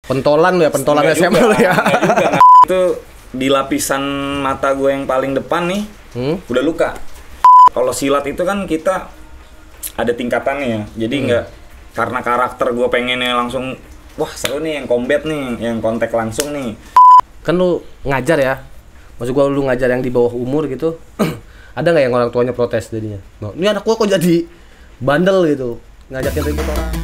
Pentolan lu ya, pentolannya SMA lu ya. Itu di lapisan mata gue yang paling depan nih, udah luka. Kalau silat itu kan kita ada tingkatannya ya. Jadi nggak karena karakter gue pengennya langsung, wah seru nih yang combat nih, yang kontak langsung nih. Kan lu ngajar ya, maksud gua lu ngajar yang di bawah umur gitu. Ada nggak yang orang tuanya protes jadinya? Nah, ini anak gua kok jadi bandel gitu, ngajakin ribut orang.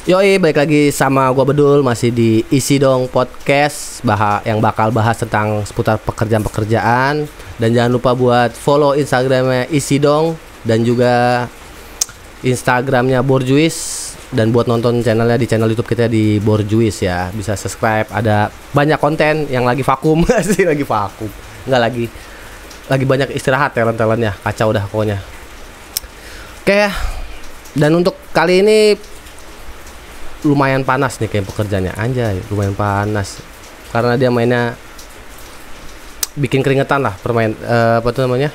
Yoi, balik lagi sama gua Bedul, masih di Isi Dong Podcast, yang bakal bahas tentang seputar pekerjaan-pekerjaan. Dan jangan lupa buat follow Instagramnya Isi Dong dan juga Instagramnya Borjuis. Dan buat nonton channelnya di channel YouTube kita di Borjuis ya, bisa subscribe. Ada banyak konten yang lagi vakum sih, lagi vakum. Enggak lagi banyak istirahat talent-talentnya, kacau dah pokoknya. Oke, dan untuk kali ini lumayan panas nih kayak pekerjaannya, anjay, lumayan panas karena dia mainnya bikin keringetan lah apa tuh namanya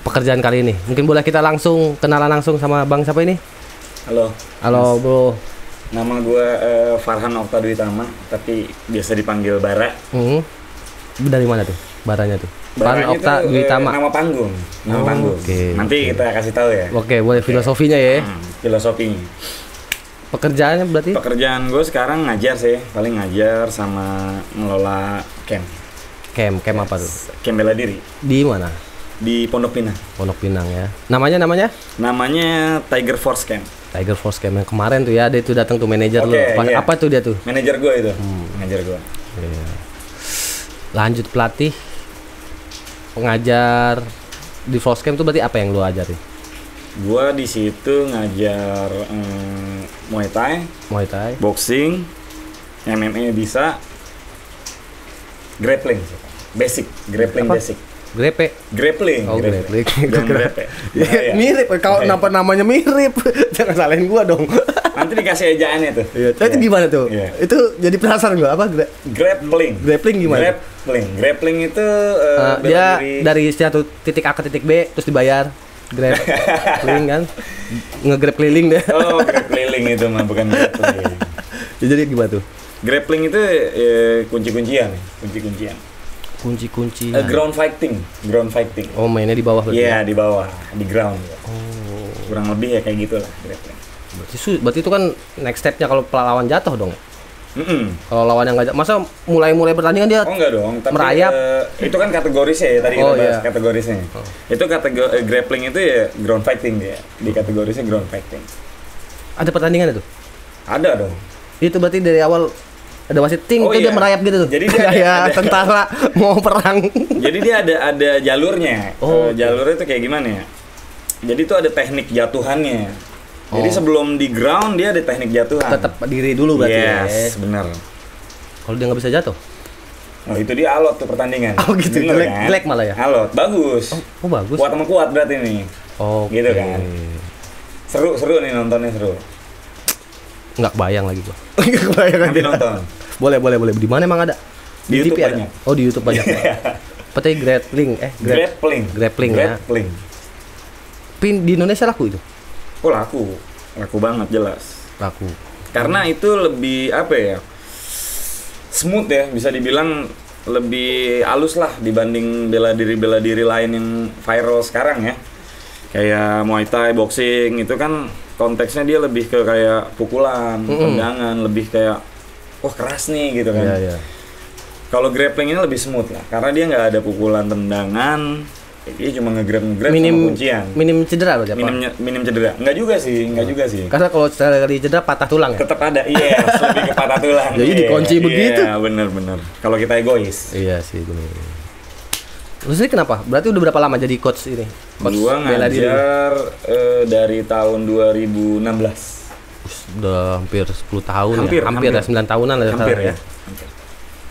pekerjaan kali ini. Mungkin boleh kita langsung kenalan langsung sama Bang siapa ini? Halo bro. Nama gue Farhan Okta Dwi Tama, tapi biasa dipanggil Bara. Dari mana tuh Baranya tuh? Farhan Okta Dwi Tama. Nama panggung. Okay. Nanti kita kasih tahu ya. Oke, boleh filosofinya ya. Filosofinya. Pekerjaannya berarti? Pekerjaan gue sekarang ngajar sih, paling ngajar sama ngelola camp. Camp apa tuh? Camp bela diri. Di mana? Di Pondok Pinang. Pondok Pinang ya. Namanya? Namanya Tiger Force Camp. Tiger Force Camp yang kemarin tuh ya, dia tuh datang tuh manajer lu. Iya. Apa tuh dia tuh? Manajer gue itu. Manajer gue. Iya. Lanjut pelatih, pengajar di Force Camp tuh berarti apa yang lu ajarin? Gua di situ ngajar Muay Thai, boxing, MMA bisa, grappling, grappling. Grappling. Oh, grappling. Ya. Mirip, kalau namanya mirip. Jangan salahin gua dong. Nanti dikasih ejaannya tuh. Iya, itu gimana tuh? Iya. Itu jadi penasaran gua, apa grappling. Grappling gimana? Grappling itu dia dari satu titik A ke titik B terus dibayar. Grappling kan? Nge-grab keliling deh. Oh, grab keliling itu mah, bukan grappling. Jadi gimana tuh? Grappling itu kunci-kuncian. Ground fighting. Oh, mainnya di bawah berarti. Iya, di bawah, di ground. Oh. Kurang lebih ya kayak gitulah grappling. Berarti itu kan next stepnya kalau lawan jatuh dong. Kalau lawan yang nggak, masa mulai pertandingan dia enggak dong, tapi merayap. Itu kan kategorisnya ya, tadi kita bahas kategorisnya. Itu kategori grappling itu ya ground fighting dia. Di kategorisnya ground fighting. Ada pertandingan itu? Ada dong. Itu berarti dari awal ada wasit ting itu dia merayap gitu tuh. Jadi dia ada tentara mau perang. Jadi dia ada jalurnya. Jalurnya itu kayak gimana ya? Jadi itu ada teknik jatuhannya. Jadi sebelum di ground dia ada teknik jatuhan. Tetap diri dulu berarti. Yes, benar. Kalau dia nggak bisa jatuh? Oh, itu dia alot tuh pertandingan. Oh gitu, jelek malah ya? Alot, bagus. Oh bagus. Kuat sama kuat berarti nih. Oh gitu kan. Seru nih nontonnya, seru. Nggak kebayang lagi gua. Nggak kebayang nanti nonton. Boleh. Di mana emang ada? Di YouTube TV banyak. Oh, di YouTube banyak. Pasti grappling ya. Pin di Indonesia laku itu? Oh laku banget jelas. Laku. Karena itu lebih apa ya? Smooth ya, bisa dibilang lebih halus lah dibanding bela diri lain yang viral sekarang ya. Kayak Muay Thai, boxing itu kan konteksnya dia lebih ke kayak pukulan, tendangan, lebih kayak keras nih gitu kan. Iya. Kalau grappling ini lebih smooth lah, karena dia nggak ada pukulan, tendangan. Dia cuma nge-grab sama kuncian. Minim cedera berarti apa? Minim cedera. Enggak juga sih. Karena kalau sekali cedera patah tulang ya? Tetap ada. Iya, lebih ke patah tulang. Jadi dikunci begitu. Iya, benar. Kalau kita egois. Iya sih, benar. Lu sendiri kenapa? Berarti udah berapa lama jadi coach ini? Gua ngajar dari tahun 2016. Udah hampir 10 tahun hampir ya, 9 tahunan lah. Hampir ya.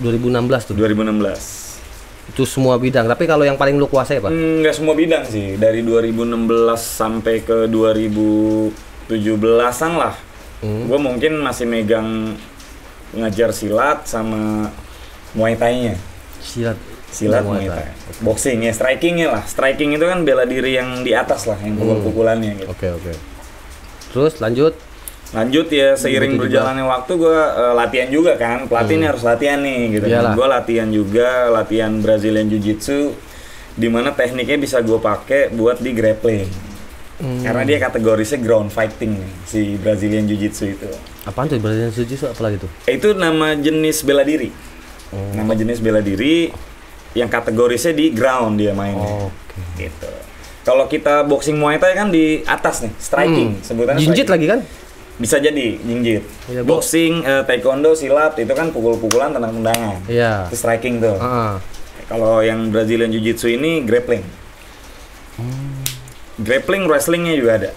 2016 tuh. 2016. Itu semua bidang. Tapi kalau yang paling lu kuasai apa? Nggak semua bidang sih. Dari 2016 sampai ke 2017-an lah. Gue mungkin masih megang ngajar silat sama Muay Thai-nya. Silat Muay Thai. Boxing ya, striking-nya lah. Striking itu kan bela diri yang di atas lah, yang pukul-pukulannya gitu. Oke. Terus lanjut ya, seiring berjalannya waktu gue latihan juga kan. Pelatih ini harus latihan nih gitu. Gue latihan juga, latihan Brazilian Jiu-Jitsu, dimana tekniknya bisa gue pakai buat di grappling. Karena dia kategorisnya ground fighting nih, si Brazilian Jiu-Jitsu itu. Apaan tuh Brazilian Jiu-Jitsu, apa lagi tuh? Itu nama jenis bela diri. Nama jenis bela diri yang kategorisnya di ground dia mainnya. Gitu. Kalau kita boxing Muay Thai kan di atas nih, striking. Sebutannya Jinjit striking. lagi kan? Bisa jadi jinjit. Ya, boxing, taekwondo, silat itu kan pukul-pukulan, tendang-tendangan. Iya. Itu striking tuh. Kalau yang Brazilian Jiu-Jitsu ini grappling. Grappling, wrestlingnya juga ada.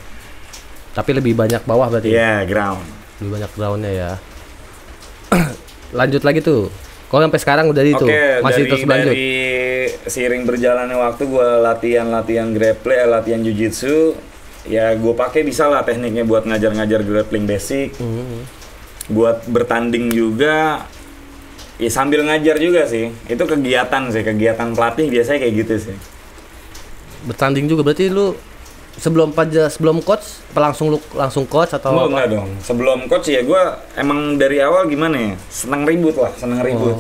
Tapi lebih banyak bawah berarti? Iya, ground. Lebih banyak groundnya ya. Lanjut lagi tuh. Kalau sampai sekarang udah itu masih terus berlanjut. Dari seiring berjalannya waktu gue latihan grappling, latihan Jiu-Jitsu. Ya gue pakai bisa lah tekniknya buat ngajar-ngajar grappling basic. Buat bertanding juga. Ya sambil ngajar juga sih. Itu kegiatan pelatih biasanya kayak gitu sih. Bertanding juga berarti lu sebelum coach langsung coach atau apa? Enggak dong. Sebelum coach ya gue emang dari awal gimana ya? Seneng ribut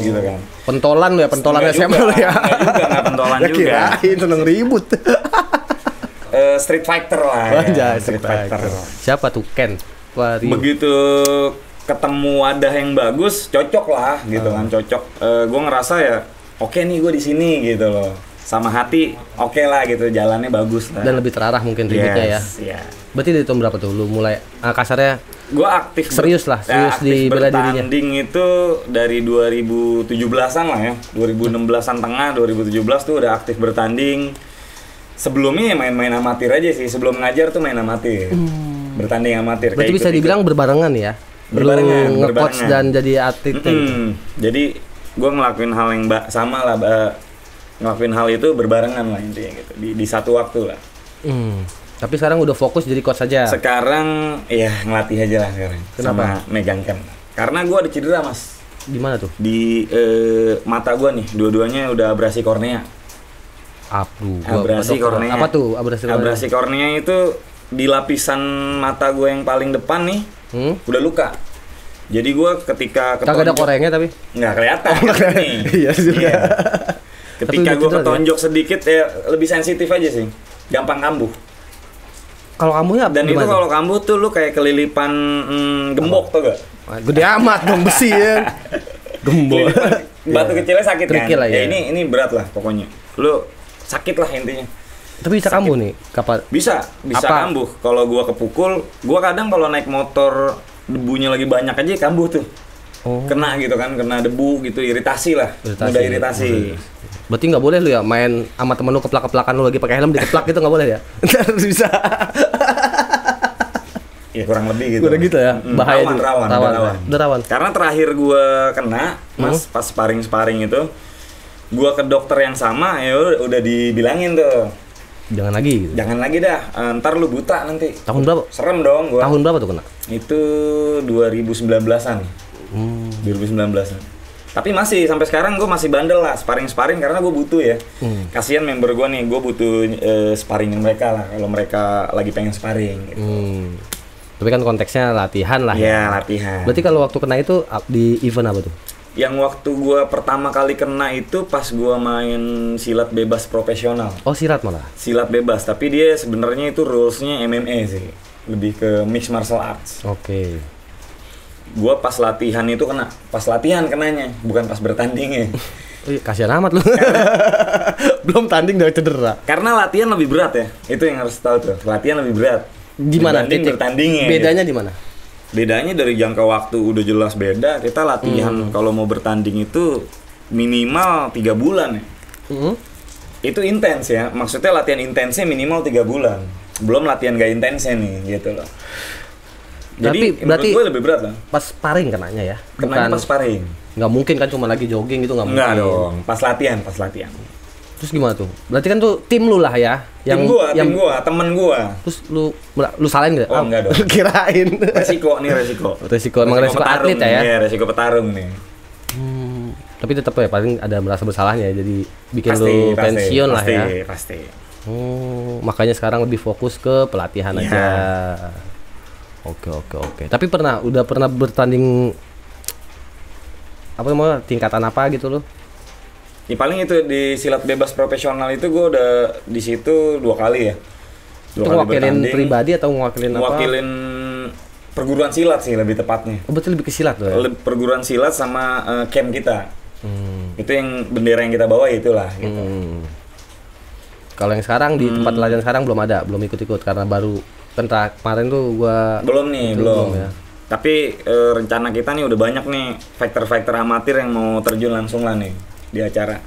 gitu kan. Pentolan lu ya, pentolan SMA lu ya. Enggak pentolan juga. Kirain seneng ribut. Street fighter lah. Street fighter. Siapa tuh Ken? Begitu ketemu wadah yang bagus, cocok lah gitu kan, cocok. Gue ngerasa ya, oke nih gue di sini gitu loh. Sama hati, oke lah gitu, jalannya bagus lah. Dan lebih terarah mungkin ributnya ya. Berarti dari tahun berapa tuh lu mulai kasarnya? Gue aktif serius di bela dirinya. Bertanding itu dari 2017-an lah ya. 2016-an tengah, 2017 tuh udah aktif bertanding. Sebelumnya ya main-main amatir aja sih. Sebelum ngajar tuh main amatir. Bertanding amatir. Berarti bisa dibilang berbarengan ya? Berbarengan. Nge-coach dan jadi atlet gitu. Jadi gue ngelakuin hal yang sama lah. Ngelakuin hal itu berbarengan lah intinya gitu. Di satu waktu lah. Tapi sekarang udah fokus jadi coach saja? Sekarang ya ngelatih aja lah sekarang. Kenapa? Sama megangkan. Karena gue ada cedera mas. Di mana tuh? Di mata gue nih. Dua-duanya udah abrasi kornea. Abrasi kornea. Apa tuh abrasi kornea? Abrasi kornea itu di lapisan mata gue yang paling depan nih, udah luka. Jadi gue ketika ketonjok, kagak ada korengnya tapi? Nggak kelihatan. Iya juga. Ketika gue ketonjok sedikit ya lebih sensitif aja sih, gampang kambuh. Kalau kambuhnya dan itu kalau kambuh tuh lu kayak kelilipan gembok tuh gak? Gede amat dong besi ya. Gembok. Batu kecilnya sakit kan? Lah, ya ini berat lah pokoknya. Lu sakit lah intinya. Tapi bisa kambuh nih kapan? Bisa kambuh. Kalau gua kepukul, gua kadang kalau naik motor debunya lagi banyak aja kambuh tuh. Kena gitu kan, kena debu gitu, iritasi lah. Mudah iritasi. Berarti nggak boleh lu ya main sama temen lu keplak-keplakan lu lagi pakai helm dikeplak gitu nggak boleh ya? Bisa. Ya kurang lebih gitu. Udah gitu ya. Bahaya juga. Rawan. Karena terakhir gua kena, Mas, pas sparring itu, gua ke dokter yang sama ya udah dibilangin tuh. Jangan lagi gitu. Jangan lagi dah. Ntar lu buta nanti. Tahun berapa? Serem dong gua. Tahun berapa tuh kena? Itu 2019-an. 2019-an. Tapi masih sampai sekarang gue masih bandel lah sparring karena gue butuh ya. Kasihan member gue nih, gue butuh sparringin mereka lah kalau mereka lagi pengen sparring gitu. Tapi kan konteksnya latihan lah ya. Latihan. Berarti kalau waktu kena itu di event apa tuh? Yang waktu gue pertama kali kena itu pas gue main silat bebas profesional. Oh, silat malah? Silat bebas, tapi dia sebenarnya itu rulesnya MMA sih. Lebih ke mixed martial arts. Oke. Gua pas latihan itu kena, pas latihan kenanya, bukan pas bertandingnya. Kasihan amat lu. Belum tanding udah cedera. Karena latihan lebih berat ya, itu yang harus tahu tuh. Latihan lebih berat. Gimana? Bertandingnya. Bedanya di mana? Bedanya dari jangka waktu udah jelas beda. Kita latihan kalau mau bertanding itu minimal 3 bulan ya. Itu intens ya, maksudnya latihan intensnya minimal 3 bulan. Belum latihan gak intensnya nih, gitu loh. Jadi berarti menurut gue lebih berat lah. pas sparring kenanya ya. Kenanya pas sparring. Nggak mungkin kan cuma lagi jogging gitu, nggak mungkin. Enggak dong, pas latihan. Terus gimana tuh? Berarti kan tuh tim lu lah ya, Tim gua, temen gua. Terus lu salahin nggak? Oh, enggak dong. Kirain. Resiko. Emang resiko atlet ya? Iya, resiko petarung nih. Tapi tetap ya paling ada merasa bersalahnya ya, jadi bikin lu pensiun lah ya. Pasti. Makanya sekarang lebih fokus ke pelatihan aja. Oke. Tapi udah pernah bertanding apa namanya, tingkatan apa gitu lo? Ya paling itu di silat bebas profesional itu gue udah di situ 2 kali ya. Itu ngewakilin pribadi atau ngewakilin apa? Ngewakilin perguruan silat sih lebih tepatnya. Oh, berarti lebih ke silat tuh ya? Perguruan silat sama camp kita. Itu yang bendera yang kita bawa itulah gitu. Kalau yang sekarang di tempat latihan sekarang belum ikut-ikut karena baru kan kemarin tuh gua belum ya. Tapi rencana kita nih udah banyak nih fighter amatir yang mau terjun langsung lah nih di acara,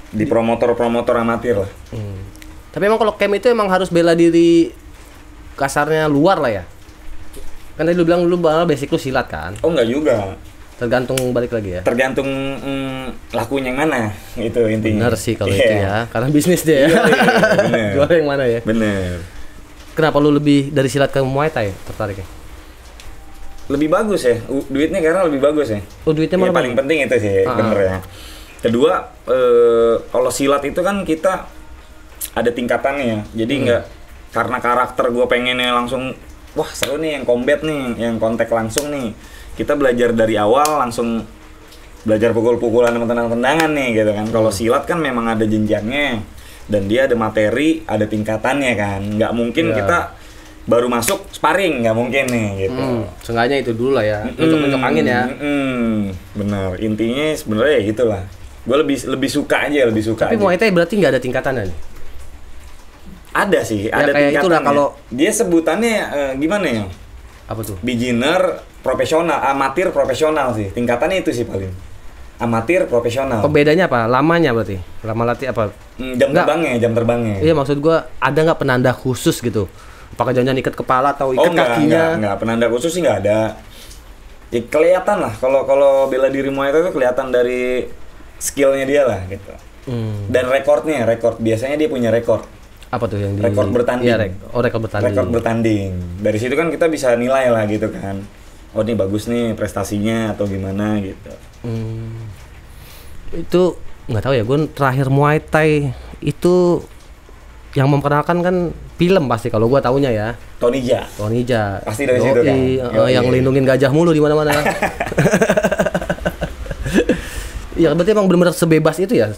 di promotor amatir lah. Tapi emang kalau camp itu emang harus bela diri kasarnya luar lah ya. Kan tadi lu bilang lu basic lu silat kan? Oh enggak juga. Tergantung balik lagi ya. Tergantung lakunya yang mana itu intinya. Bener sih kalau itu ya, karena bisnis dia ya. Bener. Jual yang mana ya? Bener. Kenapa lu lebih dari silat ke Muay Thai tertariknya? Lebih bagus ya, duitnya karena lebih bagus ya. Oh, duitnya ya, paling penting itu sih, bener ya. Kedua, kalau silat itu kan kita ada tingkatannya ya. Jadi nggak karena karakter gue pengennya langsung, wah seru nih yang combat nih, yang kontak langsung nih. Kita belajar dari awal langsung belajar pukul-pukulan sama tendang-tendangan nih gitu kan. Kalau silat kan memang ada jenjangnya dan dia ada materi, ada tingkatannya kan. Nggak mungkin kita baru masuk sparring, nggak mungkin nih gitu. Seenggaknya itu dulu lah ya, untuk angin ya. Bener, intinya sebenarnya ya gitulah. Gue lebih suka aja. Tapi Muay Thai berarti nggak ada tingkatannya nih? Ada sih, ya, ada kayak itulah kalau dia sebutannya gimana ya? Apa tuh? Beginner, profesional, amatir, profesional sih. Tingkatannya itu sih paling. Amatir, profesional. Pembedanya apa? Lamanya berarti? Lama latih apa? Jam terbangnya. Iya, maksud gua ada nggak penanda khusus gitu? Apakah jangan ikat kepala atau ikat kakinya? Enggak, penanda khusus sih nggak ada. Ya, kelihatan lah kalau bela diri Muay Thai itu kelihatan dari skillnya dia lah gitu. Dan rekor biasanya dia punya rekor. Apa tuh yang rekor bertanding? Iya, rekor bertanding. Rekor bertanding. Dari situ kan kita bisa nilai lah gitu kan. Oh ini bagus nih prestasinya atau gimana gitu. Itu nggak tahu ya. Gue terakhir Muay Thai itu yang memperkenalkan kan film pasti kalau gue taunya ya. Tony Jaa. Pasti dari situ kan. Yang lindungin gajah mulu di mana-mana. Ya berarti emang benar-benar sebebas itu ya.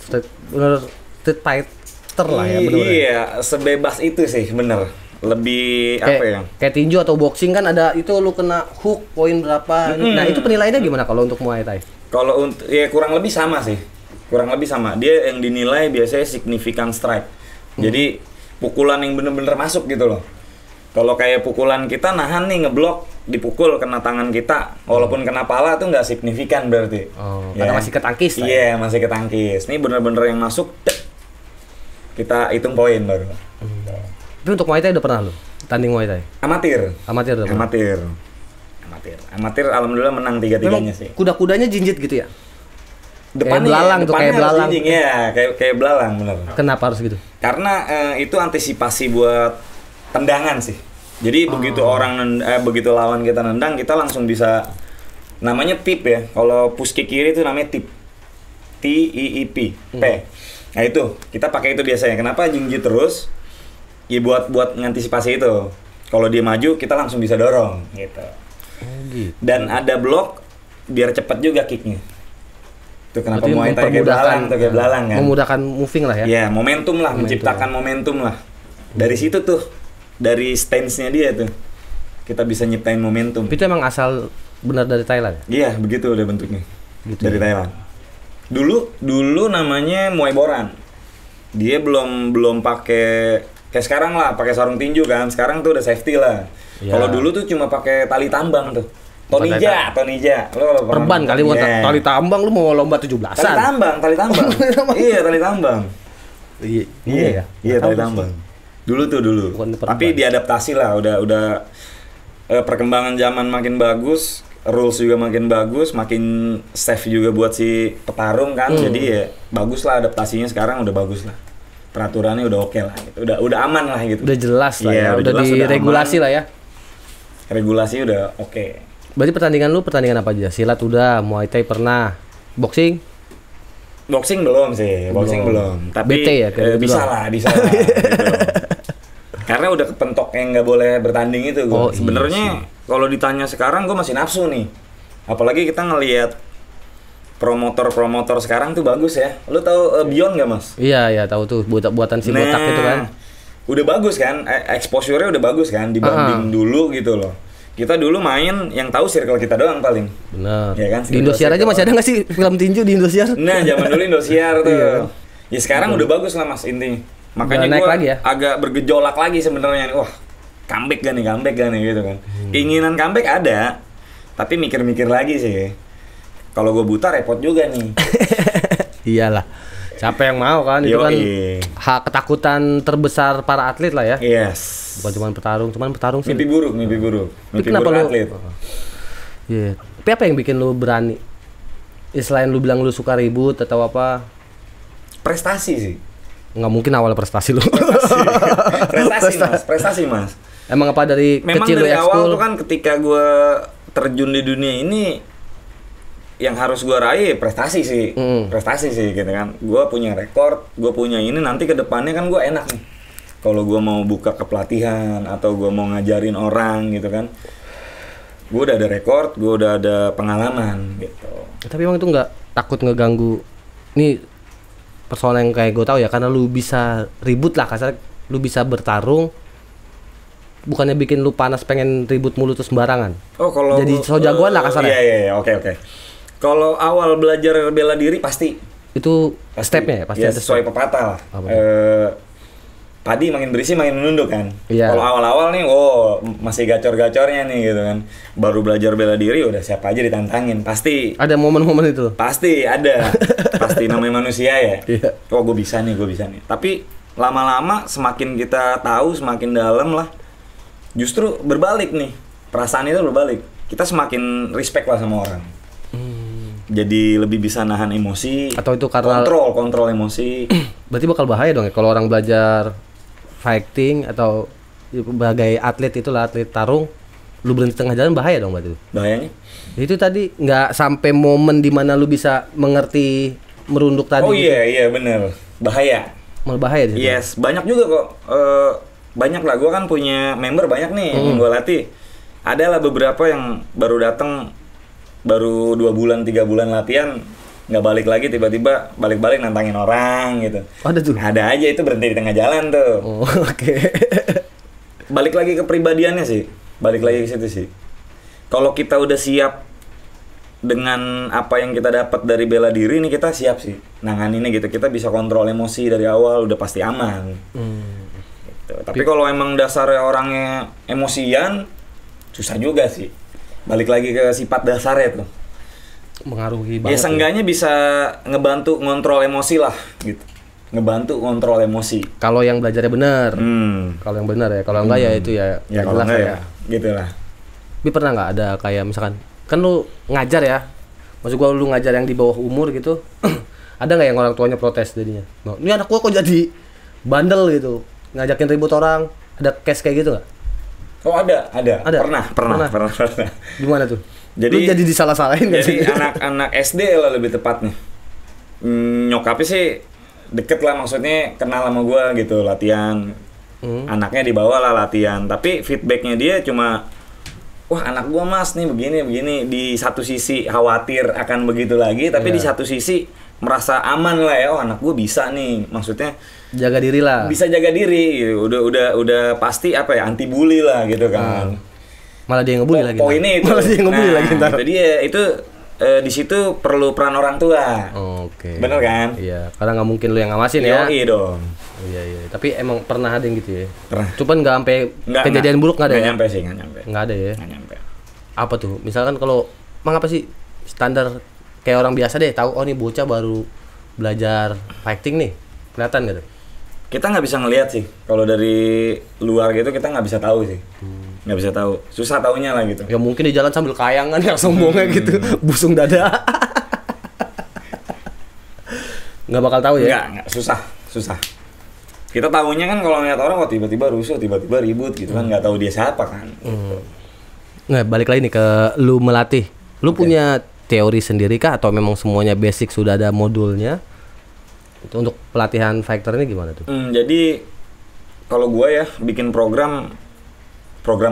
Benar street fighter lah ya benar-benar. Iya, sebebas itu sih bener. Lebih apa ya? Kayak tinju atau boxing kan ada itu lu kena hook poin berapa. Nah, itu penilaiannya gimana kalau untuk Muay Thai? Kalau untuk ya kurang lebih sama sih. Dia yang dinilai biasanya significant strike. Jadi pukulan yang bener-bener masuk gitu loh. Kalau kayak pukulan kita nahan nih ngeblok, dipukul kena tangan kita, walaupun kena pala tuh nggak signifikan berarti. Karena masih ketangkis. Iya, masih ketangkis. Ini bener-bener yang masuk, kita hitung poin baru. Tapi untuk Muay Thai udah pernah lu tanding Muay Thai? Amatir udah pernah? Amatir alhamdulillah menang 3-3-nya sih. Kuda-kudanya jinjit gitu ya? Depannya kayak belalang. Iya, kayak belalang bener. Kenapa harus gitu? Karena itu antisipasi buat tendangan sih. Jadi begitu begitu lawan kita nendang, kita langsung bisa namanya tip ya. Kalau push kick kiri itu namanya tip. TIIP. P. Nah itu, kita pakai itu biasanya. Kenapa jinjit terus? Ya buat ngantisipasi itu. Kalau dia maju, kita langsung bisa dorong gitu. Gitu. Dan ada blok biar cepat juga kicknya. Itu kenapa Muay Thai kayak belalang kan? Memudahkan moving lah ya. Iya, momentum lah, menciptakan momentum lah. Dari situ tuh, dari stance-nya dia tuh, kita bisa nyiptain momentum. Itu emang asal benar dari Thailand ya? Iya, begitu udah bentuknya. Gitu dari Thailand. Dulu namanya Muay Boran. Dia belum pakai kayak sekarang lah, pakai sarung tinju kan. Sekarang tuh udah safety lah. Ya. Kalau dulu tuh cuma pakai tali tambang tuh. Tony Jaa. Perban kali mau tali tambang, lu mau lomba 17-an. Tali tambang. Iya, tali tambang. Iya, tali tambang. Dulu. Tapi diadaptasi lah, udah perkembangan zaman makin bagus, rules juga makin bagus, makin safe juga buat si petarung kan. Jadi ya bagus lah adaptasinya sekarang, udah bagus lah. Peraturannya udah oke lah gitu. Udah aman lah gitu. Udah jelas lah Iya, ya, udah jelas, diregulasi aman. lah ya. Regulasi udah oke. Berarti pertandingan apa aja? Silat udah, Muay Thai pernah, boxing? Boxing belum sih, boxing belum. Tapi BT ya, kayak gitu bisa doang. lah, bisa lah. Gitu. Karena udah kepentok yang nggak boleh bertanding itu gue. Oh, Sebenarnya kalau ditanya sekarang gue masih nafsu nih. Apalagi kita ngelihat promotor sekarang tuh bagus ya. Lu tahu Beyond nggak mas? Iya, tahu tuh buatan si botak itu kan. Udah bagus kan, exposure-nya udah bagus kan dibanding dulu gitu loh. Kita dulu main yang tahu circle kita doang paling. Bener. Ya kan, Di Indosiar aja masih ada nggak sih film tinju di Indosiar? Nah, zaman dulu Indosiar tuh. Iya. Ya sekarang udah bagus lah mas intinya. Makanya Udah naik gua lagi ya? agak bergejolak lagi sebenarnya. Wah, comeback gak nih gitu kan. Keinginan comeback ada, tapi mikir-mikir lagi sih. Kalau gue buta repot juga nih. Iyalah. Siapa yang mau kan? Itu kan hak ketakutan terbesar para atlet lah ya. Yes. Bukan cuma petarung sih. Mimpi buruk. Mimpi kenapa buruk lu- atlet. Iya. Tapi apa yang bikin lu berani? Ya, selain lu bilang lu suka ribut atau apa? Prestasi sih. Nggak mungkin awal prestasi lu. Prestasi mas. Emang apa dari Memang kecil lu dari awal ekskul? tuh kan ketika gue terjun di dunia ini, yang harus gue raih prestasi sih, prestasi sih gitu kan. Gue punya rekor, gue punya ini, nanti ke depannya kan gue enak nih. Kalau gue mau buka kepelatihan atau gue mau ngajarin orang gitu kan, gue udah ada rekor, gue udah ada pengalaman gitu. Tapi emang itu nggak takut ngeganggu? Nih persoalan yang kayak gue tahu ya, karena lu bisa ribut lah kasar, lu bisa bertarung. Bukannya bikin lu panas pengen ribut mulu terus sembarangan. Oh kalau Jadi so jagoan lah kasarnya. Iya, oke. Kalau awal belajar bela diri pasti Stepnya ya pasti ya, ada sesuai step. pepatah lah. Apa? Padi makin berisi makin menunduk kan. Iya. Kalau awal-awal nih, masih gacor-gacornya nih gitu kan. Baru belajar bela diri udah siapa aja ditantangin pasti. Ada momen-momen itu. Pasti ada. Pasti namanya manusia ya. Iya. Oh gue bisa nih. Tapi lama-lama semakin kita tahu semakin dalam lah. Justru berbalik nih. Perasaan itu berbalik. Kita semakin respect lah sama orang. Jadi lebih bisa nahan emosi. Atau itu karena kontrol emosi. berarti bakal bahaya dong ya kalau orang belajar fighting atau sebagai atlet itulah atlet tarung, lu berhenti tengah jalan bahaya dong berarti. Bahayanya? Itu tadi nggak sampai momen dimana lu bisa mengerti merunduk tadi. Oh gitu. iya bener. Bahaya. Malah bahaya di situ. Yes, banyak juga kok. Banyak lah, gue kan punya member banyak nih yang gue latih. Ada lah beberapa yang baru datang, baru 2 bulan 3 bulan latihan, nggak balik lagi, tiba-tiba balik nantangin orang gitu. Ada tuh. Ada aja, itu berhenti di tengah jalan tuh. Oh, oke. Balik lagi ke pribadiannya sih, balik lagi ke situ sih. Kalau kita udah siap dengan apa yang kita dapat dari bela diri nih, kita siap sih nanganinnya gitu. Kita bisa kontrol emosi dari awal, udah pasti aman. Gitu. Tapi kalau emang dasarnya orangnya emosian, susah juga sih. Balik lagi ke sifat dasarnya tuh. Mengaruhi Ya banget. seenggaknya bisa ngebantu ngontrol emosi lah gitu. Ngebantu kontrol emosi. Kalau yang belajarnya benar. Hmm. Kalau yang benar ya, kalau enggak ya itu ya Ya nggak kalau jelas enggak lah ya gitu lah. Tapi pernah nggak ada kayak misalkan kan lu ngajar ya, maksud gua lu ngajar yang di bawah umur gitu, ada nggak yang orang tuanya protes jadinya? "No, ini anak gua kok jadi bandel gitu, ngajakin ribut orang, ada case kayak gitu nggak? Oh ada. Ada? Pernah. Gimana tuh? Jadi- Lu jadi disalah-salahin nggak sih? Jadi anak-anak SD lah lebih tepatnya. Nyokapnya sih deket lah, maksudnya kenal sama gua gitu, latihan. Anaknya dibawa lah latihan, tapi feedbacknya dia cuma, wah anak gua mas nih begini. Di satu sisi khawatir akan begitu lagi, tapi Iya. di satu sisi merasa aman lah ya, oh anak gua bisa nih, maksudnya Jaga diri lah. bisa jaga diri, gitu. Udah pasti apa ya, anti bully lah gitu kan. Malah dia yang ngebully lagi. Poinnya ntar. itu. Malah dia yang ngebully lagi ntar. Jadi ya itu di situ perlu peran orang tua. Oke. Bener kan? Iya, karena nggak mungkin lu yang ngawasin ya. Yoi dong. Iya. Tapi emang pernah ada yang gitu ya. Pernah. Cuman nggak sampai kejadian buruk nggak ada. Nggak Ya? nyampe sih, nggak nyampe. Nggak ada ya. Nggak nyampe. Apa tuh? Misalkan kalau emang apa sih standar kayak orang biasa deh tahu, oh nih bocah baru belajar fighting nih, kelihatan gitu. Kita nggak bisa ngelihat sih. Kalau dari luar gitu kita nggak bisa tahu sih. nggak bisa tahu, susah taunya lah gitu. Ya mungkin di jalan sambil kayangan yang sombongnya gitu, busung dada. Nggak bakal tahu ya? Nggak, susah. Kita tahunya kan kalau ngeliat orang, wah tiba-tiba rusuh, tiba-tiba ribut gitu kan, nggak tahu dia siapa kan. Nah, balik lagi nih ke lu melatih. Lu punya teori sendiri kah atau memang semuanya basic sudah ada modulnya? Untuk pelatihan fighter ini gimana tuh? Jadi kalau gue ya bikin program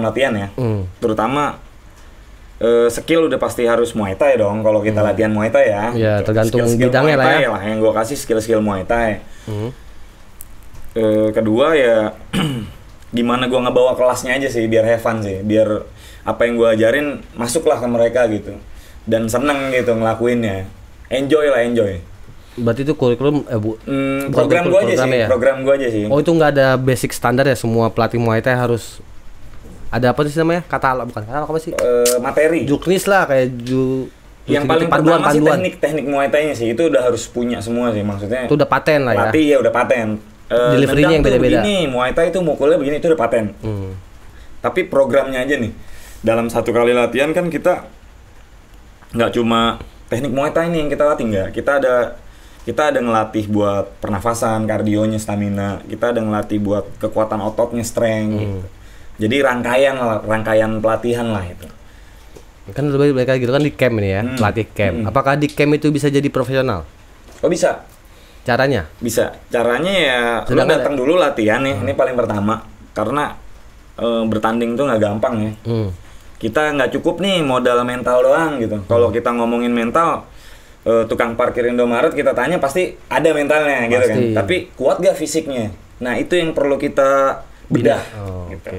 latihan ya, terutama skill udah pasti harus Muay Thai dong. Kalau kita latihan Muay Thai ya, Ya tergantung skill bidangnya Muay Thai lah ya. Yang gue kasih skill Muay Thai. Kedua ya gimana gue ngebawa kelasnya aja sih, biar have fun sih, biar apa yang gue ajarin masuklah ke mereka gitu dan seneng gitu ngelakuinnya, enjoy. Berarti itu kurikulum Program gue aja sih, ya? program gue aja sih. Oh, itu nggak ada basic standar ya, semua pelatih Muay Thai harus ada apa sih namanya? Bukan kata apa sih? Materi. Juknis lah, kayak yang paling pertama sih teknik Muay Thai-nya sih, itu udah harus punya semua sih, maksudnya. Itu udah paten lah ya. Pelatih ya udah paten. Delivery-nya yang beda-beda. Begini, Muay Thai itu mukulnya begini, itu udah paten. Tapi programnya aja nih. Dalam satu kali latihan kan kita nggak cuma teknik Muay Thai nih yang kita latih, nggak. Kita ada ngelatih buat pernafasan, kardionya, stamina. Kita ada ngelatih buat kekuatan ototnya, strength gitu. Jadi rangkaian pelatihan lah itu. Kan lebih baik gitu kan di camp ini ya, pelatih camp. Apakah di camp itu bisa jadi profesional? Oh bisa. Caranya? Bisa. Caranya ya lu datang dulu latihan nih, ini paling pertama. Karena bertanding tuh nggak gampang ya. Kita nggak cukup nih modal mental doang gitu. Kalau kita ngomongin mental, tukang parkir Indomaret kita tanya pasti ada mentalnya gitu kan. Tapi kuat gak fisiknya? Nah itu yang perlu kita bedah. Gitu.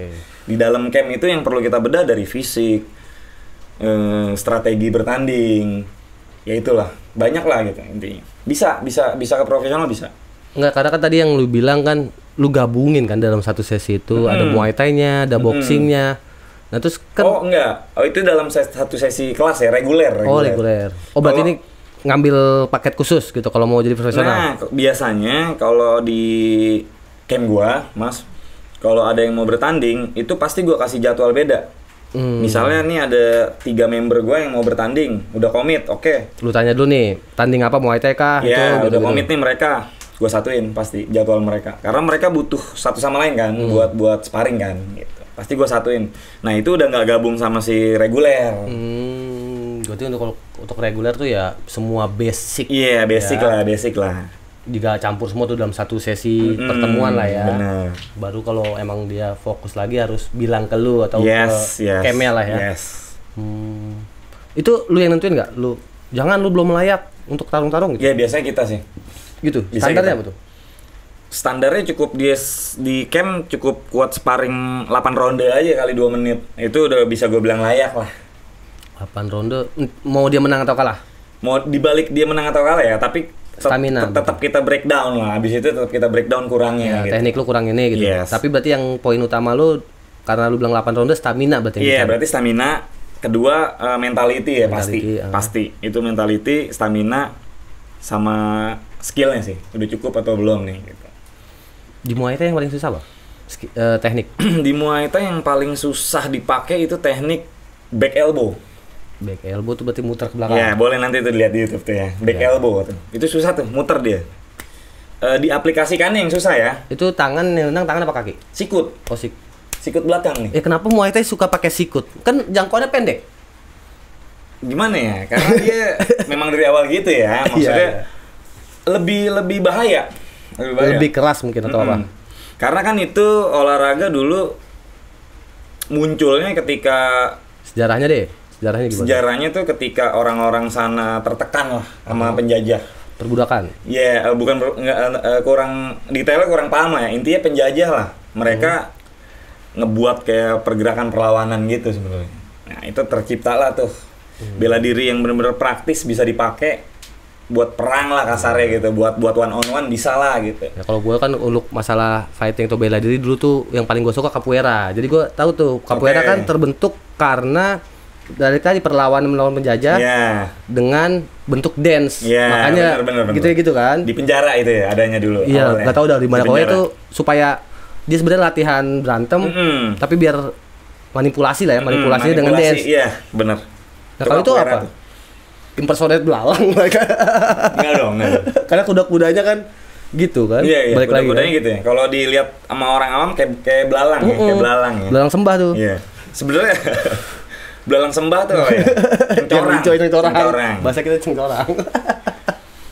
Di dalam camp itu yang perlu kita bedah dari fisik, strategi bertanding, ya itulah, banyak lah gitu intinya. Bisa ke profesional bisa. Enggak, karena kan tadi yang lu bilang kan lu gabungin kan dalam satu sesi itu ada Muay Thai-nya, ada boxingnya. Nah terus kan itu dalam satu sesi kelas ya, reguler. Oh reguler. Oh berarti ini ngambil paket khusus gitu kalau mau jadi profesional. Nah biasanya kalau di camp gua, Mas, kalau ada yang mau bertanding itu pasti gua kasih jadwal beda. Misalnya nih ada 3 member gue yang mau bertanding, udah komit, oke. Lu tanya dulu nih, tanding apa, Muay Thai kah? Iya, udah komit nih mereka, gue satuin pasti jadwal mereka. Karena mereka butuh satu sama lain kan, buat sparring kan, gitu. Pasti gue satuin. Nah itu udah nggak gabung sama si reguler. Berarti untuk reguler tuh ya semua basic. Iya, basic lah. Jika campur semua tuh dalam satu sesi pertemuan lah ya. Bener. Baru kalau emang dia fokus lagi harus bilang ke lu atau ke camnya lah ya. Itu lu yang nentuin nggak? Jangan lu belum layak untuk tarung-tarung gitu. Iya biasanya kita sih. Gitu. Standarnya apa tuh? Standarnya cukup di camp cukup kuat sparring 8 ronde aja kali 2 menit. Itu udah bisa gue bilang layak lah. 8 ronde. Mau dia menang atau kalah? Mau dibalik dia menang atau kalah ya, tapi stamina tetap kita breakdown lah. Habis itu tetap kita breakdown kurangnya ya, gitu. Teknik lu kurang ini gitu. Tapi berarti yang poin utama lu karena lu bilang 8 ronde stamina berarti. Iya, berarti stamina. Kedua mentality ya, pasti. Itu mentality, stamina sama skillnya sih. Udah cukup atau belum nih gitu. Di Muay Thai yang paling susah apa? Teknik. Di Muay Thai yang paling susah dipakai itu teknik back elbow. Back elbow tuh berarti muter ke belakang. Ya, boleh nanti tuh dilihat di YouTube tuh ya. Back elbow tuh. Itu susah tuh, muter dia. Diaplikasikannya yang susah ya. Itu tangan apa kaki? Sikut. Oh, sikut belakang nih. Kenapa Muay Thai suka pakai sikut? Kan jangkauannya pendek. Gimana ya? Karena dia memang dari awal gitu ya. Maksudnya lebih bahaya. Lebih keras mungkin atau apa? Karena kan itu olahraga dulu munculnya ketika sejarahnya gimana? Sejarahnya tuh ketika orang-orang sana tertekan lah sama penjajah. Perbudakan. Iya, kurang detailnya kurang paham ya. Intinya penjajah lah. Mereka ngebuat kayak pergerakan perlawanan gitu sebenarnya. Nah, itu terciptalah tuh bela diri yang benar-benar praktis, bisa dipakai buat perang lah kasarnya gitu, buat one on one bisa lah gitu. Ya kalau gue kan untuk masalah fighting atau bela diri dulu tuh yang paling gue suka capoeira. Jadi gue tahu tuh capoeira kan terbentuk karena dari tadi perlawanan melawan penjajah dengan bentuk dance. Makanya bener. Gitu kan. Di penjara itu ya adanya dulu. Iya, nggak tahu dari mana. Pokoknya itu supaya dia sebenarnya latihan berantem, tapi biar manipulasi lah ya, manipulasinya dengan dance. Iya, benar. Nah, kalau itu apa? Impersonate belalang mereka. Enggak dong. Karena kuda-kudanya kan gitu kan. Iya, balik lagi kuda-kudanya kan? gitu ya. Kalau dilihat sama orang awam kayak belalang ya, kayak belalang ya. Belalang sembah tuh. Iya. Sebenarnya belalang sembah tuh ya. Cengcorang. Bahasa kita cengcorang.